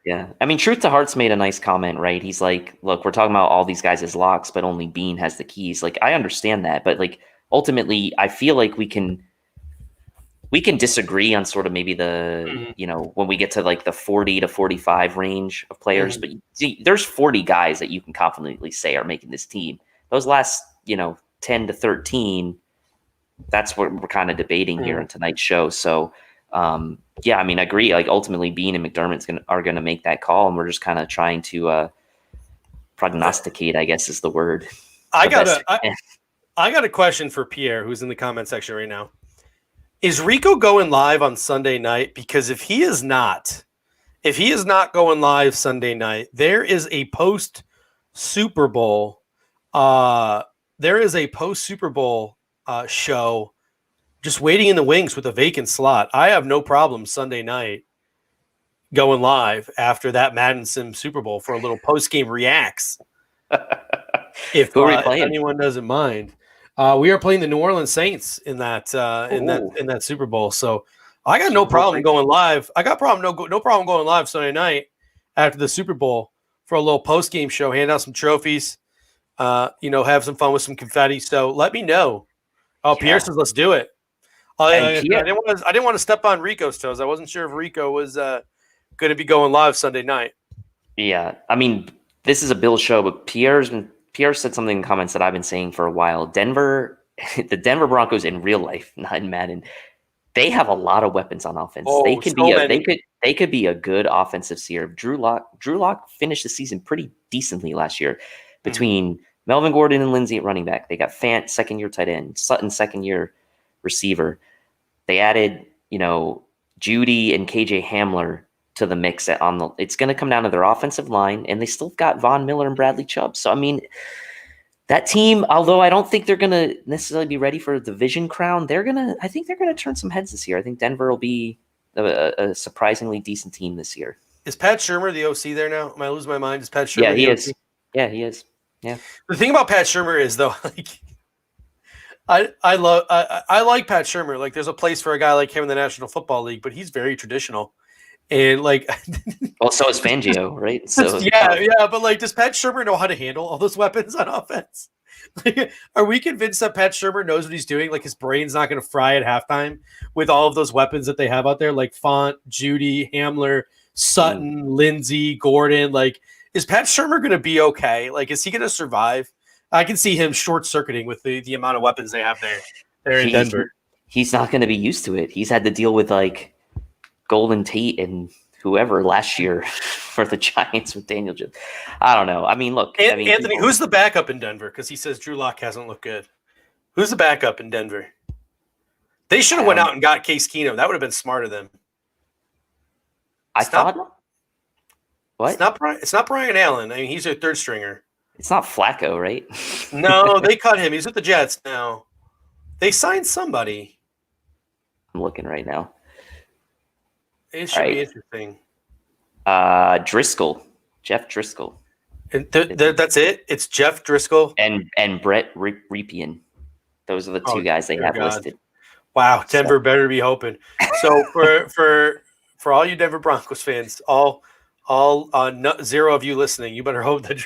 yeah, I mean, Truth to Heart's made a nice comment, right? He's like, look, we're talking about all these guys as locks, but only Bean has the keys. Like, I understand that, but like ultimately, I feel like we can disagree on sort of maybe the, when we get to like the 40 to 45 range of players, but see, there's 40 guys that you can confidently say are making this team. Those last, 10 to 13, that's what we're kind of debating here on tonight's show. So, I mean, I agree. Like ultimately Bean and McDermott are going to make that call, and we're just kind of trying to prognosticate, I guess is the word. I got a question for Pierre, who's in the comment section right now. Is Rico going live on Sunday night? Because if he is not going live Sunday night, there is a post Super Bowl show just waiting in the wings with a vacant slot. I have no problem Sunday night going live after that Madden Sim Super Bowl for a little post game reacts. If anyone doesn't mind. We are playing the New Orleans Saints in that Super Bowl. So I got no problem going live. I got no problem going live Sunday night after the Super Bowl for a little post game show, hand out some trophies, have some fun with some confetti. So let me know. Pierre says let's do it. I didn't want to step on Rico's toes. I wasn't sure if Rico was going to be going live Sunday night. Yeah, I mean, this is a Bill show, but Pierre said something in comments that I've been saying for a while. The Denver Broncos in real life, not in Madden, they have a lot of weapons on offense. They could be a good offensive seer. Drew Lock finished the season pretty decently last year between Melvin Gordon and Lindsey at running back. They got Fant, second-year tight end, Sutton, second-year receiver. They added, Judy and KJ Hamler to the mix it's going to come down to their offensive line, and they still got Von Miller and Bradley Chubb. So, I mean, that team, although I don't think they're going to necessarily be ready for a division crown, I think they're going to turn some heads this year. I think Denver will be a surprisingly decent team this year. Is Pat Shurmur the OC there now? Am I losing my mind? Is Pat Shurmur? Yeah, he is. Yeah, he is. Yeah. The thing about Pat Shurmur is, though, like, I like Pat Shurmur. Like, there's a place for a guy like him in the National Football League, but he's very traditional. And like, well, so is Fangio, right? So yeah, but like, does Pat Shurmur know how to handle all those weapons on offense? Like, are we convinced that Pat Shurmur knows what he's doing? Like, his brain's not going to fry at halftime with all of those weapons that they have out there, like Font, Judy, Hamler, Sutton, Lindsey, Gordon. Like, is Pat Shurmur going to be okay? Like, is he going to survive? I can see him short circuiting with the amount of weapons they have there in Denver. He's not going to be used to it. He's had to deal with like Golden Tate and whoever last year for the Giants with Daniel Jones. I don't know. I mean, look. Anthony, who's the backup in Denver? Because he says Drew Lock hasn't looked good. Who's the backup in Denver? They should have went out and got Case Keenum. That would have been smart of them. What? It's not Brian Allen. I mean, he's a third stringer. It's not Flacco, right? No, they cut him. He's with the Jets now. They signed somebody. I'm looking right now. It should be interesting. Driscoll. Jeff Driscoll. And that's it? It's Jeff Driscoll? And Brett Ripien. Those are the two guys they have listed. Wow, Denver better be hoping. So for all you Denver Broncos fans, all zero of you listening, you better hope that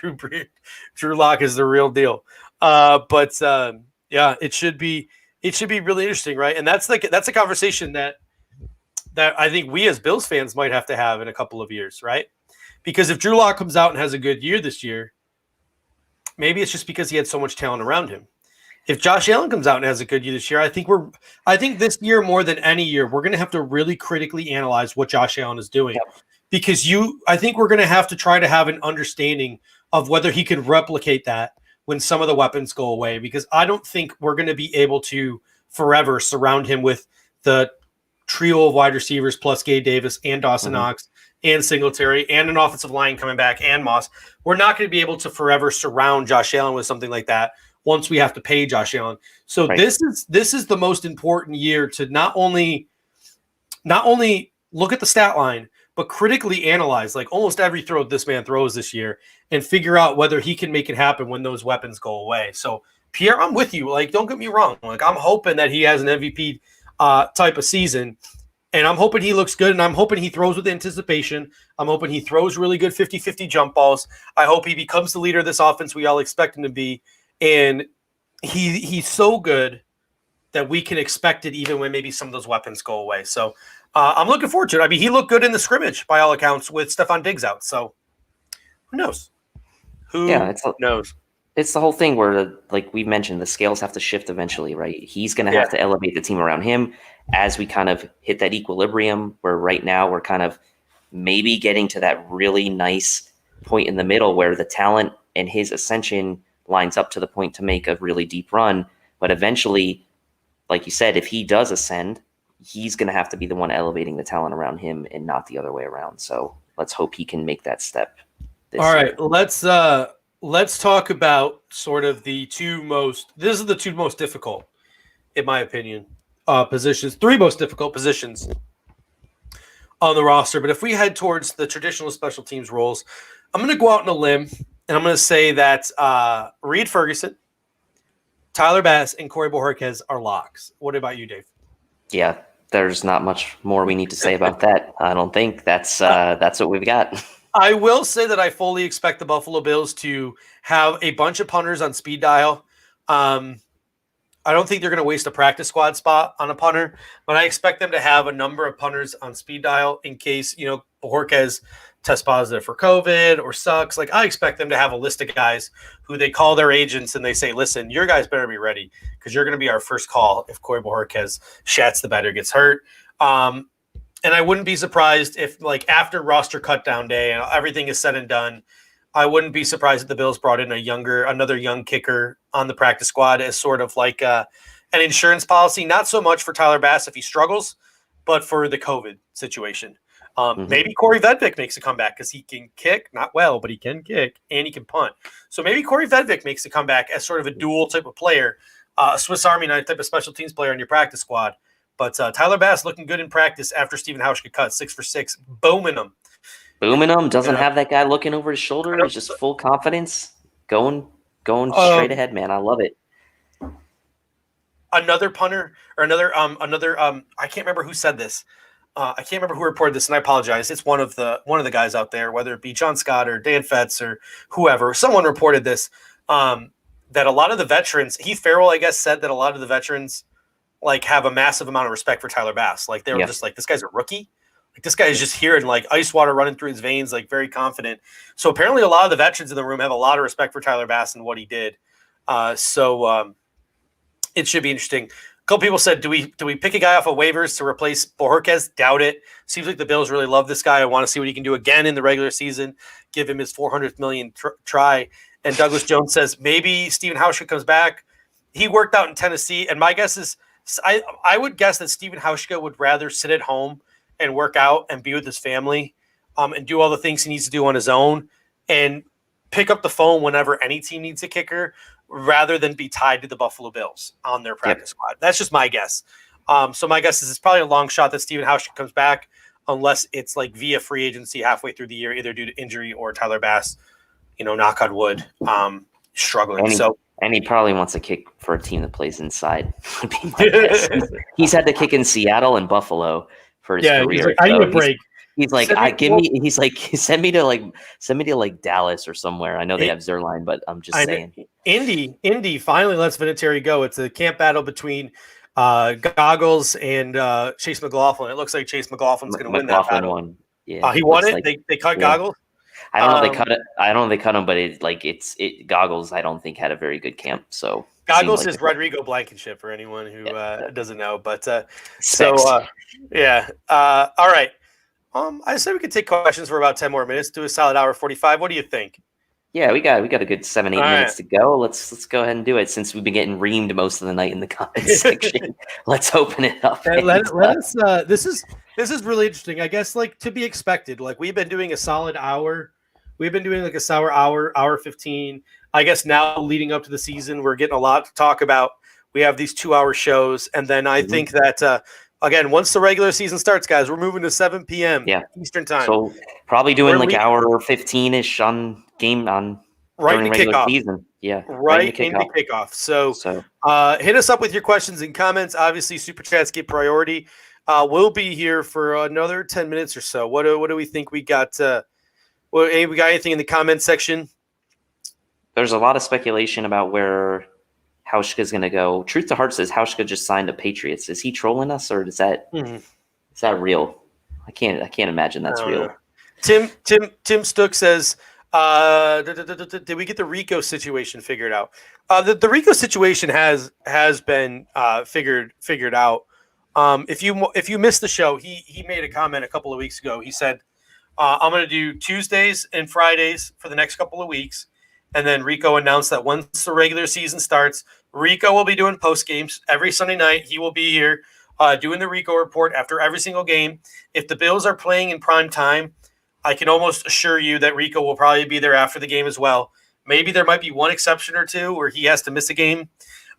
Drew Lock is the real deal. Yeah, it should be really interesting, right? And that's a conversation that I think we as Bills fans might have to have in a couple of years, right? Because if Drew Lock comes out and has a good year this year, maybe it's just because he had so much talent around him. If Josh Allen comes out and has a good year this year, I think this year more than any year, we're going to have to really critically analyze what Josh Allen is doing. Yep. Because I think we're going to have to try to have an understanding of whether he can replicate that when some of the weapons go away. Because I don't think we're going to be able to forever surround him with the trio of wide receivers plus Gabe Davis and Dawson Knox and Singletary and an offensive line coming back and Moss. We're not going to be able to forever surround Josh Allen with something like that once we have to pay Josh Allen. So this is the most important year to not only look at the stat line, but critically analyze like almost every throw this man throws this year and figure out whether he can make it happen when those weapons go away. So Pierre, I'm with you. Like, don't get me wrong. Like, I'm hoping that he has an MVP type of season, and I'm hoping he looks good, and I'm hoping he throws with anticipation. I'm hoping he throws really good 50-50 jump balls. I hope he becomes the leader of this offense we all expect him to be. And he's so good that we can expect it even when maybe some of those weapons go away. So I'm looking forward to it. I mean, he looked good in the scrimmage by all accounts with Stephon Diggs out. So who knows? Who knows? It's the whole thing where, like we mentioned, the scales have to shift eventually, right? He's going to have to elevate the team around him as we kind of hit that equilibrium where right now we're kind of maybe getting to that really nice point in the middle where the talent and his ascension lines up to the point to make a really deep run. But eventually, like you said, if he does ascend, he's going to have to be the one elevating the talent around him and not the other way around. So let's hope he can make that step. All right, let's talk about sort of the two most difficult, in my opinion, positions, three most difficult positions on the roster. But if we head towards the traditional special teams roles, I'm going to go out on a limb. And I'm going to say that Reed Ferguson, Tyler Bass, and Corey Bojorquez are locks. What about you, Dave? Yeah, there's not much more we need to say about that. I don't think that's what we've got. I will say that I fully expect the Buffalo Bills to have a bunch of punters on speed dial. I don't think they're going to waste a practice squad spot on a punter, but I expect them to have a number of punters on speed dial in case, Bojorquez test positive for COVID or sucks. Like, I expect them to have a list of guys who they call their agents and they say, listen, your guys better be ready because you're going to be our first call if Corey Bojorquez shats the bed or gets hurt. And I wouldn't be surprised if, like, after roster cutdown day and everything is said and done, I wouldn't be surprised if the Bills brought in another young kicker on the practice squad as sort of like an insurance policy, not so much for Tyler Bass if he struggles, but for the COVID situation. Maybe Corey Vedvik makes a comeback because he can kick, not well, but he can kick and he can punt. So maybe Corey Vedvik makes a comeback as sort of a dual type of player, a Swiss Army knife type of special teams player on your practice squad. But Tyler Bass looking good in practice after Stephen Hauschka cut 6 for 6, booming him. Doesn't have that guy looking over his shoulder. He's just full confidence, going straight ahead, man. I love it. Another punter or another I can't remember who said this. I can't remember who reported this, and I apologize. It's one of the guys out there, whether it be John Scott or Dan Fetz or whoever. Someone reported this, that a lot of the veterans, Heath Farrell, I guess, said that a lot of the veterans like have a massive amount of respect for Tyler Bass. Like they were just like, this guy's a rookie. Like this guy is just here and like ice water running through his veins, like very confident. So apparently a lot of the veterans in the room have a lot of respect for Tyler Bass and what he did. So it should be interesting. A couple people said, do we pick a guy off of waivers to replace Bojorquez? Doubt it. Seems like the Bills really love this guy. I want to see what he can do again in the regular season. Give him his 400th million try. And Douglas Jones says maybe Stephen Hauschka comes back. He worked out in Tennessee, and my guess is I would guess that Stephen Hauschka would rather sit at home and work out and be with his family and do all the things he needs to do on his own. And pick up the phone whenever any team needs a kicker, rather than be tied to the Buffalo Bills on their practice squad. That's just my guess. So my guess is it's probably a long shot that Stephen Hauschka comes back, unless it's like via free agency halfway through the year, either due to injury or Tyler Bass, knock on wood, struggling. And he probably wants a kick for a team that plays inside. He's had to kick in Seattle and Buffalo for his career. He's like, I need a break. He's like, send me to Dallas or somewhere. I know they have Zerline, but I'm just saying. Indy finally lets Vinatieri go. It's a camp battle between Goggles and Chase McLaughlin. It looks like Chase McLaughlin's going to win that battle. Won. Yeah, he won it. They cut Goggles. I don't know if they cut it. I don't know if they cut him, but it Goggles. I don't think had a very good camp. So Goggles is Rodrigo Blankenship for anyone who doesn't know. But all right. I said we could take questions for about 10 more minutes. Do a solid hour 45. What do you think? Yeah, we got a good 7-8 minutes to go. Let's go ahead and do it since we've been getting reamed most of the night in the comments section. Let's open it up. Let us. This is really interesting. I guess to be expected. We've been doing a solid hour. We've been doing a sour hour 15. I guess now leading up to the season, we're getting a lot to talk about. We have these 2-hour shows, and then I think that. Again, once the regular season starts, guys, we're moving to 7 p.m. Eastern time. So probably doing hour 15-ish on right in the kickoff season. Yeah, right in the kickoff. So hit us up with your questions and comments. Obviously, super chats get priority. We'll be here for another 10 minutes or so. What do we think we got? We got anything in the comments section? There's a lot of speculation about where Hauschka's going to go. Truth to Heart says Hauschka just signed the Patriots. Is he trolling us, or is that real? I can't imagine that's real. Tim Stook says, did we get the Rico situation figured out? The Rico situation has been figured out. If you missed the show, he made a comment a couple of weeks ago. He said, I'm going to do Tuesdays and Fridays for the next couple of weeks. And then Rico announced that once the regular season starts, Rico will be doing post games every Sunday night. He will be here doing the Rico report after every single game. If the Bills are playing in prime time, I can almost assure you that Rico will probably be there after the game as well. Maybe there might be one exception or two where he has to miss a game.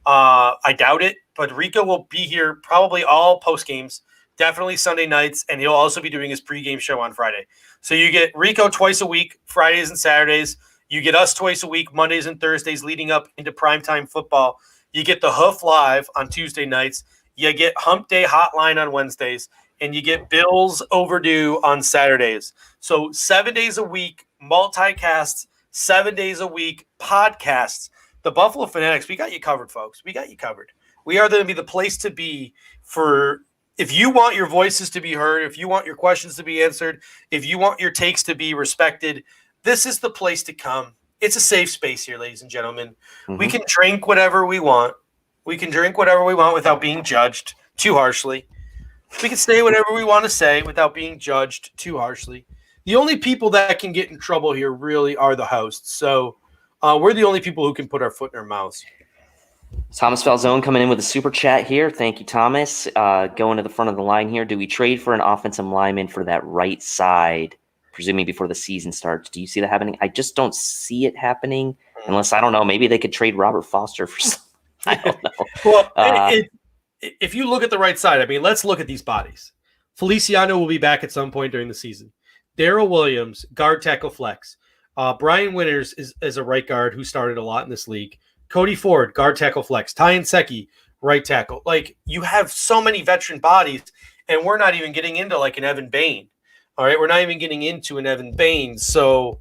I doubt it, but Rico will be here probably all post games, definitely Sunday nights, and he'll also be doing his pregame show on Friday. So you get Rico twice a week, Fridays and Saturdays. You get us twice a week, Mondays and Thursdays, leading up into primetime football. You get the Hoof Live on Tuesday nights. You get Hump Day Hotline on Wednesdays. And you get Bills Overdue on Saturdays. So 7 days a week, multicasts, 7 days a week, podcasts. The Buffalo Fanatics, we got you covered, folks. We got you covered. We are going to be the place to be for if you want your voices to be heard, if you want your questions to be answered, if you want your takes to be respected, this is the place to come. It's a safe space here, ladies and gentlemen. Mm-hmm. We can drink whatever we want. We can drink whatever we want without being judged too harshly. We can say whatever we want to say without being judged too harshly. The only people that can get in trouble here really are the hosts. So we're the only people who can put our foot in our mouths. Thomas Falzone coming in with a super chat here. Thank you, Thomas. Going to the front of the line here. Do we trade for an offensive lineman for that right side, presuming before the season starts? Do you see that happening? I just don't see it happening unless, I don't know, maybe they could trade Robert Foster for some. I don't know. Well, if you look at the right side, I mean, let's look at these bodies. Feliciano will be back at some point during the season. Darrell Williams, guard tackle flex. Brian Winters is a right guard who started a lot in this league. Cody Ford, guard tackle flex. Ty Nseki, right tackle. You have so many veteran bodies, and we're not even getting into an Evan Bain. All right, we're not even getting into an Evan Bain. So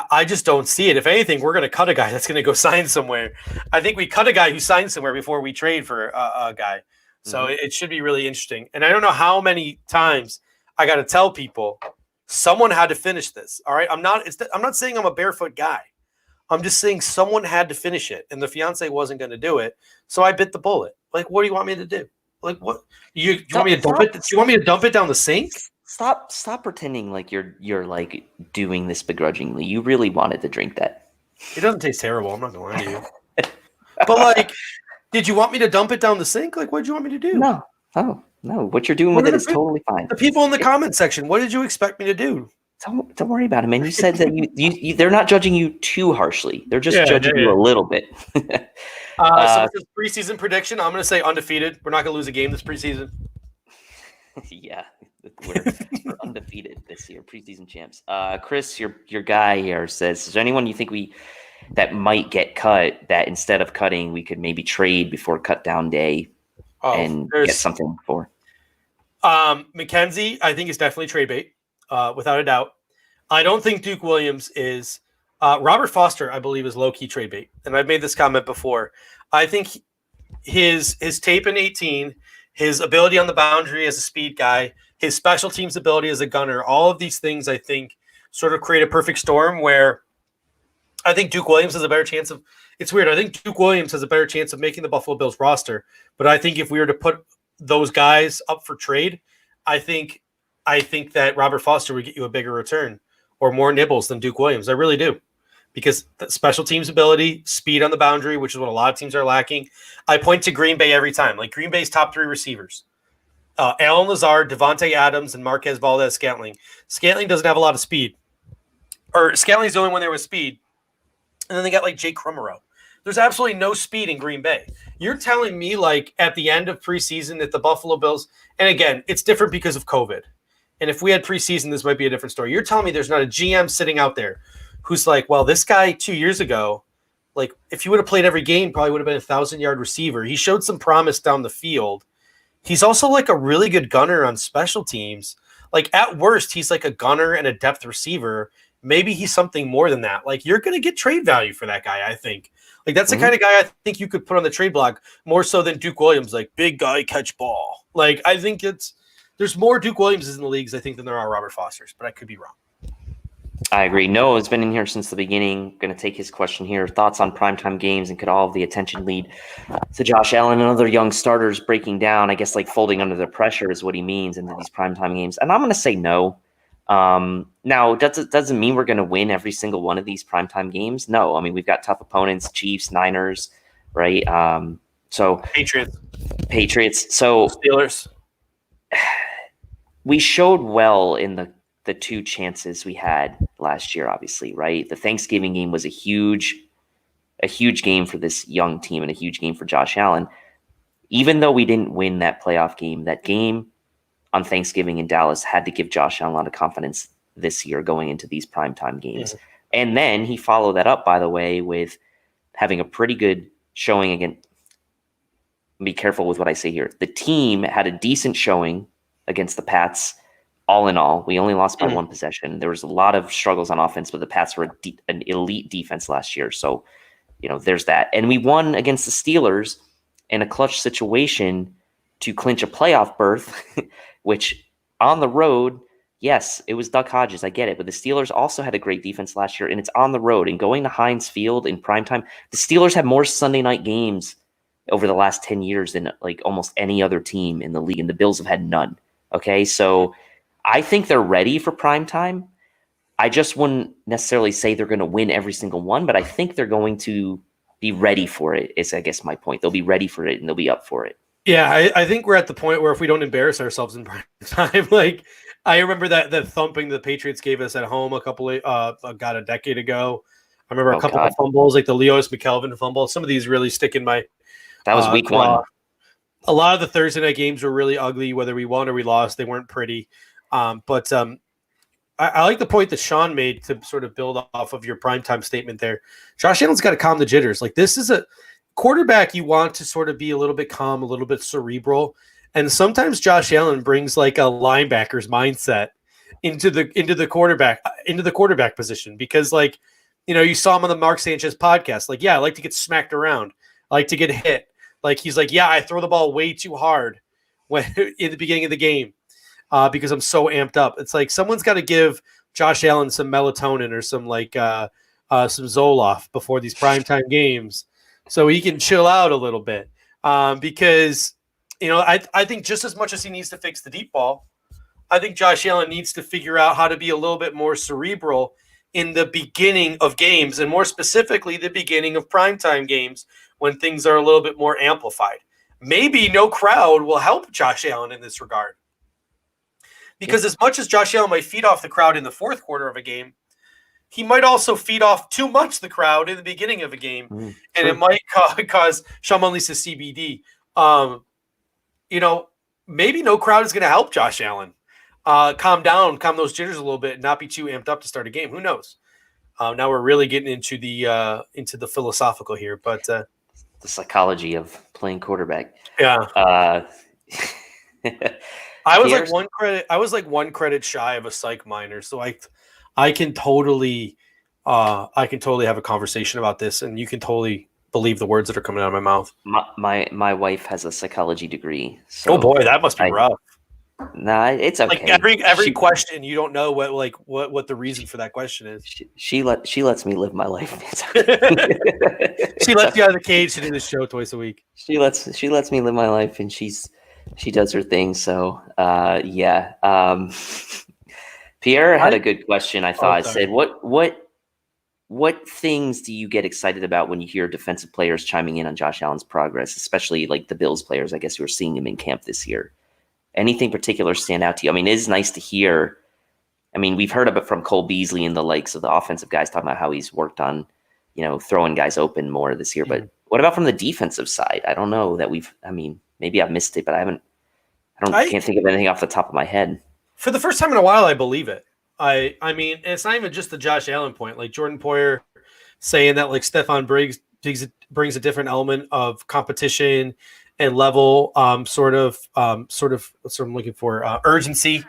I just don't see it. If anything, we're going to cut a guy that's going to go sign somewhere. I think we cut a guy who signed somewhere before we trade for a guy. So it should be really interesting. And I don't know how many times I got to tell people someone had to finish this. All right, I'm not saying I'm a barefoot guy. I'm just saying someone had to finish it, and the fiance wasn't going to do it. So I bit the bullet. What do you want me to do? What? You want me to dump it? Do you want me to dump it down the sink? Stop pretending like you're doing this begrudgingly. You really wanted to drink that. It doesn't taste terrible. I'm not gonna lie to you. But did you want me to dump it down the sink? What did you want me to do? No. What you're doing with it is totally fine. The people in the comment section, what did you expect me to do? Don't worry about it, man. You said that you they're not judging you too harshly. They're just judging you a little bit. So this preseason prediction, I'm going to say undefeated. We're not going to lose a game this preseason. Yeah, we're undefeated this year, preseason champs. Chris, your guy here says, is there anyone you think that might get cut that instead of cutting, we could maybe trade before cut down day and get something for? McKenzie, I think, is definitely trade bait, without a doubt. I don't think Duke Williams is. Robert Foster, I believe, is low-key trade bait. And I've made this comment before. I think his tape in 18, his ability on the boundary as a speed guy, his special teams ability as a gunner, all of these things, I think, sort of create a perfect storm where I think Duke Williams has a better chance of – it's weird. I think Duke Williams has a better chance of making the Buffalo Bills roster. But I think if we were to put those guys up for trade, I think that Robert Foster would get you a bigger return or more nibbles than Duke Williams. I really do. Because the special teams ability, speed on the boundary, which is what a lot of teams are lacking. I point to Green Bay every time. Like Green Bay's top 3 receivers. Alan Lazard, Devontae Adams, and Marquez Valdez-Scantling. Scantling doesn't have a lot of speed. Or Scantling's the only one there with speed. And then they got like Jake Crumero. There's absolutely no speed in Green Bay. You're telling me like at the end of preseason that the Buffalo Bills, and again, it's different because of COVID. And if we had preseason, this might be a different story. You're telling me there's not a GM sitting out there who's like, well, this guy 2 years ago, like if he would have played every game, probably would have been a 1,000-yard receiver. He showed some promise down the field. He's also like a really good gunner on special teams. Like at worst, he's like a gunner and a depth receiver. Maybe he's something more than that. Like you're going to get trade value for that guy, I think. Like that's the kind of guy I think you could put on the trade block more so than Duke Williams, like big guy catch ball. Like I think there's more Duke Williamses in the leagues, I think, than there are Robert Fosters, but I could be wrong. I agree. Noah's been in here since the beginning. Going to take his question here. Thoughts on primetime games and could all of the attention lead to Josh Allen and other young starters breaking down? I guess like folding under the pressure is what he means into these primetime games. And I'm going to say no. Now, doesn't mean we're going to win every single one of these primetime games. No. I mean, we've got tough opponents, Chiefs, Niners, right? So Patriots. So Steelers. We showed well in the 2 chances we had last year, obviously, right? The Thanksgiving game was a huge game for this young team and a huge game for Josh Allen. Even though we didn't win that playoff game, that game on Thanksgiving in Dallas had to give Josh Allen a lot of confidence this year going into these primetime games. Mm-hmm. And then he followed that up, by the way, with having a pretty good showing again. Be careful with what I say here. The team had a decent showing against the Pats. All in all, we only lost by 1 possession. There was a lot of struggles on offense, but the Pats were an elite defense last year. So, there's that. And we won against the Steelers in a clutch situation to clinch a playoff berth, which on the road, yes, it was Duck Hodges. I get it. But the Steelers also had a great defense last year, and it's on the road. And going to Heinz Field in primetime, the Steelers have more Sunday night games over the last 10 years than like almost any other team in the league, and the Bills have had none. Okay, so I think they're ready for prime time. I just wouldn't necessarily say they're going to win every single one, but I think they're going to be ready for it, is I guess my point. They'll be ready for it and they'll be up for it. Yeah, I think we're at the point where if we don't embarrass ourselves in prime time, like I remember that thumping the Patriots gave us at home a decade ago. I remember a couple of fumbles, like the Leos McKelvin fumble. Some of these really stick in my That was week 1. A lot of the Thursday night games were really ugly, whether we won or we lost. They weren't pretty. But I like the point that Sean made to sort of build off of your primetime statement there. Josh Allen's got to calm the jitters. Like this is a quarterback you want to sort of be a little bit calm, a little bit cerebral. And sometimes Josh Allen brings like a linebacker's mindset into the quarterback position because like, you saw him on the Mark Sanchez podcast. Like, yeah, I like to get smacked around. I like to get hit. Like, he's like, yeah, I throw the ball way too hard when in the beginning of the game. Because I'm so amped up. It's like someone's got to give Josh Allen some melatonin or some some Zoloft before these primetime games so he can chill out a little bit. Because, I think just as much as he needs to fix the deep ball, I think Josh Allen needs to figure out how to be a little bit more cerebral in the beginning of games, and more specifically, the beginning of primetime games when things are a little bit more amplified. Maybe no crowd will help Josh Allen in this regard. Because as much as Josh Allen might feed off the crowd in the fourth quarter of a game, he might also feed off too much the crowd in the beginning of a game, and it might cause Sean Lee's CBD. Maybe no crowd is going to help Josh Allen calm those jitters a little bit, and not be too amped up to start a game. Who knows? Now we're really getting into the philosophical here, but the psychology of playing quarterback. Yeah. I was Pierce? like one credit shy of a psych minor, so I can totally have a conversation about this, and you can totally believe the words that are coming out of my mouth. My wife has a psychology degree. So oh boy, that must be rough. Nah, it's okay. Like every question, you don't know what the reason for that question is. She lets me live my life. She lets you out of the cage to do this show twice a week. She lets me live my life, and she does her thing. So yeah. Pierre had a good question. I thought said, what things do you get excited about when you hear defensive players chiming in on Josh Allen's progress, especially like the Bills players? I guess who are seeing him in camp this year. Anything particular stand out to you? I mean, it is nice to hear. I mean, we've heard of it from Cole Beasley and the likes of the offensive guys talking about how he's worked on, throwing guys open more this year. But what about from the defensive side? I don't know that maybe I've missed it, but I can't think of anything off the top of my head. For the first time in a while, I believe it. I mean, it's not even just the Josh Allen point. Like Jordan Poyer saying that like Stephon Briggs brings a different element of competition and level, sort of what I'm looking for, urgency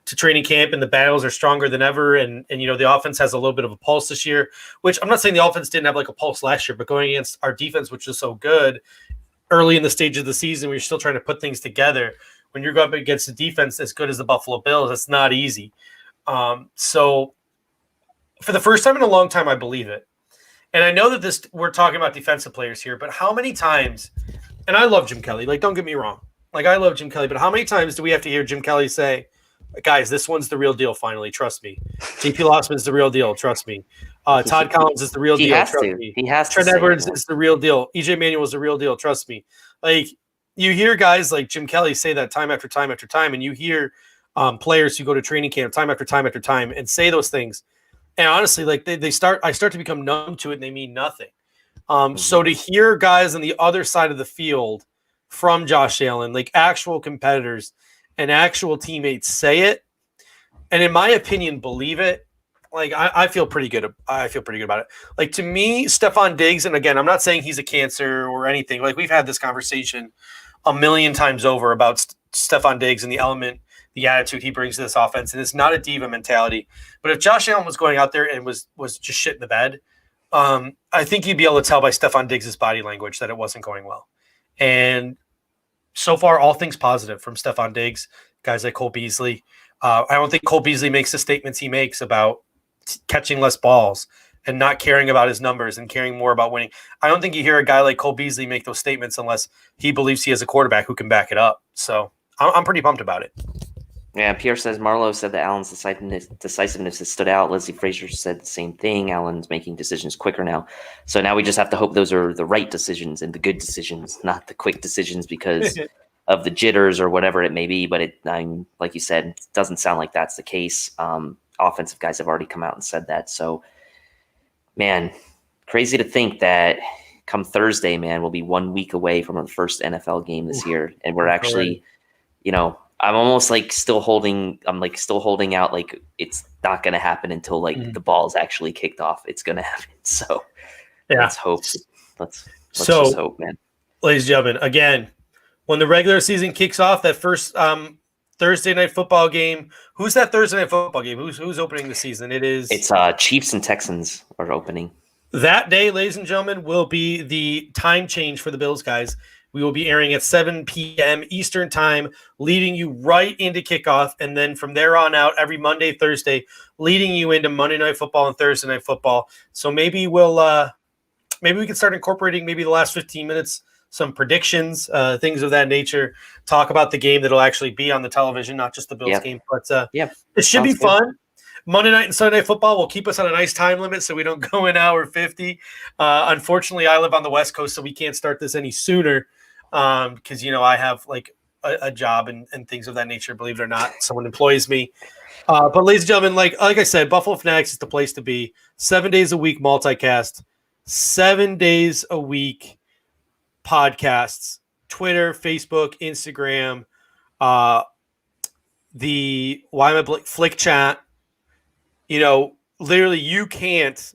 to training camp, and the battles are stronger than ever. And the offense has a little bit of a pulse this year, which I'm not saying the offense didn't have like a pulse last year, but going against our defense, which is so good early in the stage of the season, we're still trying to put things together. When you're going up against a defense as good as the Buffalo Bills, it's not easy. So for the first time in a long time, I believe it. And I know that we're talking about defensive players here, but how many times, and I love Jim Kelly, like, don't get me wrong. Like, I love Jim Kelly, but how many times do we have to hear Jim Kelly say, guys, this one's the real deal, finally, trust me. JP Lossman's the real deal, trust me. Todd Collins is the real deal, trust me. He has Trent Edwards is the real deal. EJ Manuel is the real deal, trust me. Like, you hear guys like Jim Kelly say that time after time after time, and you hear players who go to training camp time after time after time and say those things. And honestly, like I start to become numb to it, and they mean nothing. So to hear guys on the other side of the field from Josh Allen, like actual competitors and actual teammates say it, and in my opinion, believe it, like I feel pretty good. I feel pretty good about it. Like, to me, Stephon Diggs, and again, I'm not saying he's a cancer or anything. Like, we've had this conversation a million times over about Stephon Diggs and the element, the attitude he brings to this offense, and it's not a diva mentality. But if Josh Allen was going out there and was just shit in the bed, I think you'd be able to tell by Stephon Diggs' body language that it wasn't going well. And so far, all things positive from Stephon Diggs, guys like Cole Beasley. I don't think Cole Beasley makes the statements he makes about catching less balls and not caring about his numbers and caring more about winning. I don't think you hear a guy like Cole Beasley make those statements unless he believes he has a quarterback who can back it up. So I'm pretty pumped about it. Yeah, Pierre says Marlowe said that Allen's decisiveness has stood out. Leslie Frazier said the same thing. Allen's making decisions quicker now. So now we just have to hope those are the right decisions and the good decisions, not the quick decisions because of the jitters or whatever it may be. But like you said, it doesn't sound like that's the case. Offensive guys have already come out and said that. So, man, crazy to think that come Thursday, man, we'll be 1 week away from our first NFL game this year. And we're actually, I'm almost like still holding out. Like, it's not going to happen until the ball's actually kicked off. It's going to happen. So let's hope. Let's just hope, man. Ladies and gentlemen, again, when the regular season kicks off, that first Thursday night football game, who's that Thursday night football game? Who's opening the season? It's Chiefs and Texans are opening. That day, ladies and gentlemen, will be the time change for the Bills, guys. We will be airing at 7 p.m. Eastern time, leading you right into kickoff. And then from there on out, every Monday, Thursday, leading you into Monday Night Football and Thursday Night Football. So maybe we can start incorporating maybe the last 15 minutes, some predictions, things of that nature, talk about the game that'll actually be on the television, not just the Bills game. But it should be fun. Monday night and Sunday Night Football will keep us on a nice time limit so we don't go an hour 50. Unfortunately, I live on the West Coast, so we can't start this any sooner because, I have like a job and things of that nature. Believe it or not, someone employs me. But ladies and gentlemen, like I said, Buffalo Fanatics is the place to be. 7 days a week multicast, 7 days a week podcasts, Twitter, Facebook, Instagram, the Flick chat. Literally you can't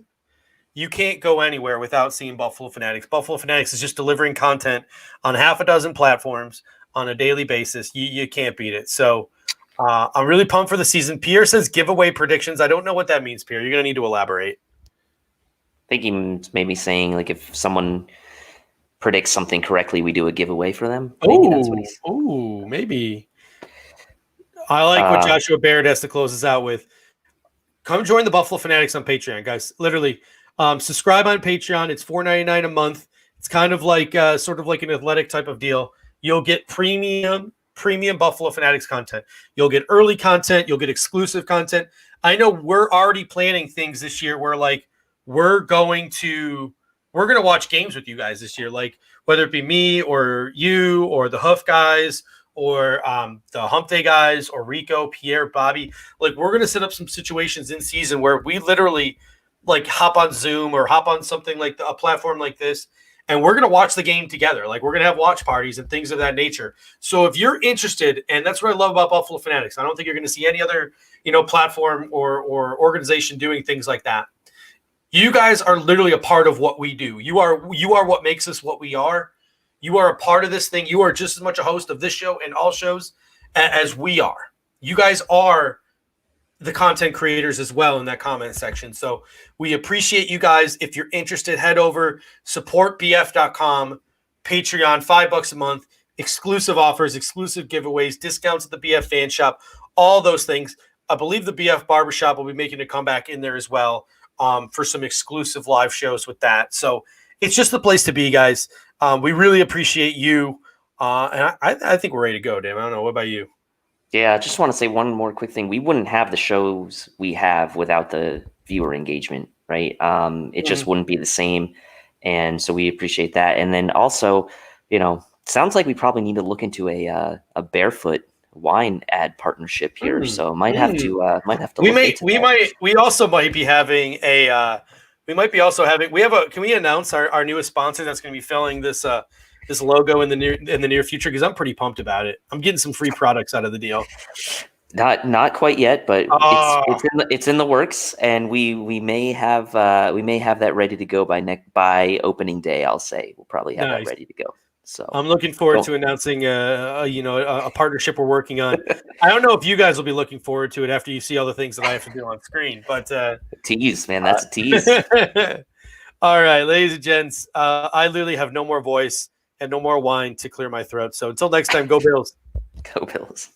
go anywhere without seeing Buffalo Fanatics. Buffalo Fanatics is just delivering content on half a dozen platforms on a daily basis. You can't beat it. So I'm really pumped for the season. Pierre says giveaway predictions. I don't know what that means, Pierre. You're going to need to elaborate. I think he maybe saying like if someone predicts something correctly, we do a giveaway for them. Maybe. I like what Joshua Baird has to close us out with. Come join the Buffalo Fanatics on Patreon, guys. Literally, subscribe on Patreon. It's $4.99 a month. It's kind of like sort of like an athletic type of deal. You'll get premium Buffalo Fanatics content. You'll get early content. You'll get exclusive content. I know we're already planning things this year where like we're going to watch games with you guys this year, like whether it be me or you or the Hoof guys or the Hump Day guys or Rico, Pierre, Bobby. Like we're going to set up some situations in season where we literally like hop on Zoom or hop on something like a platform like this, and we're going to watch the game together. Like we're going to have watch parties and things of that nature. So if you're interested, and that's what I love about Buffalo Fanatics, I don't think you're going to see any other, platform or organization doing things like that. You guys are literally a part of what we do. You are what makes us what we are. You are a part of this thing. You are just as much a host of this show and all shows as we are. You guys are the content creators as well in that comment section. So we appreciate you guys. If you're interested, head over, supportbf.com, Patreon, $5 a month, exclusive offers, exclusive giveaways, discounts at the BF fan shop, all those things. I believe the BF Barbershop will be making a comeback in there as well for some exclusive live shows with that. So it's just the place to be, guys. We really appreciate you. And I think we're ready to go, Dan. I don't know. What about you? Yeah, I just want to say one more quick thing. We wouldn't have the shows we have without the viewer engagement, right? It just wouldn't be the same. And so we appreciate that. And then also, sounds like we probably need to look into a Barefoot wine ad partnership here. So might have to we also might be having can we announce our newest sponsor that's going to be filling this logo in the near future? Because I'm pretty pumped about it. I'm getting some free products out of the deal. Not quite yet, but it's in the works, and we may have that ready to go by opening day. I'll say we'll probably have that ready to go. So I'm looking forward to announcing a partnership we're working on. I don't know if you guys will be looking forward to it after you see all the things that I have to do on screen, but tease, man, that's a tease. All right, ladies and gents, I literally have no more voice and no more wine to clear my throat. So until next time, go Bills. Go Bills.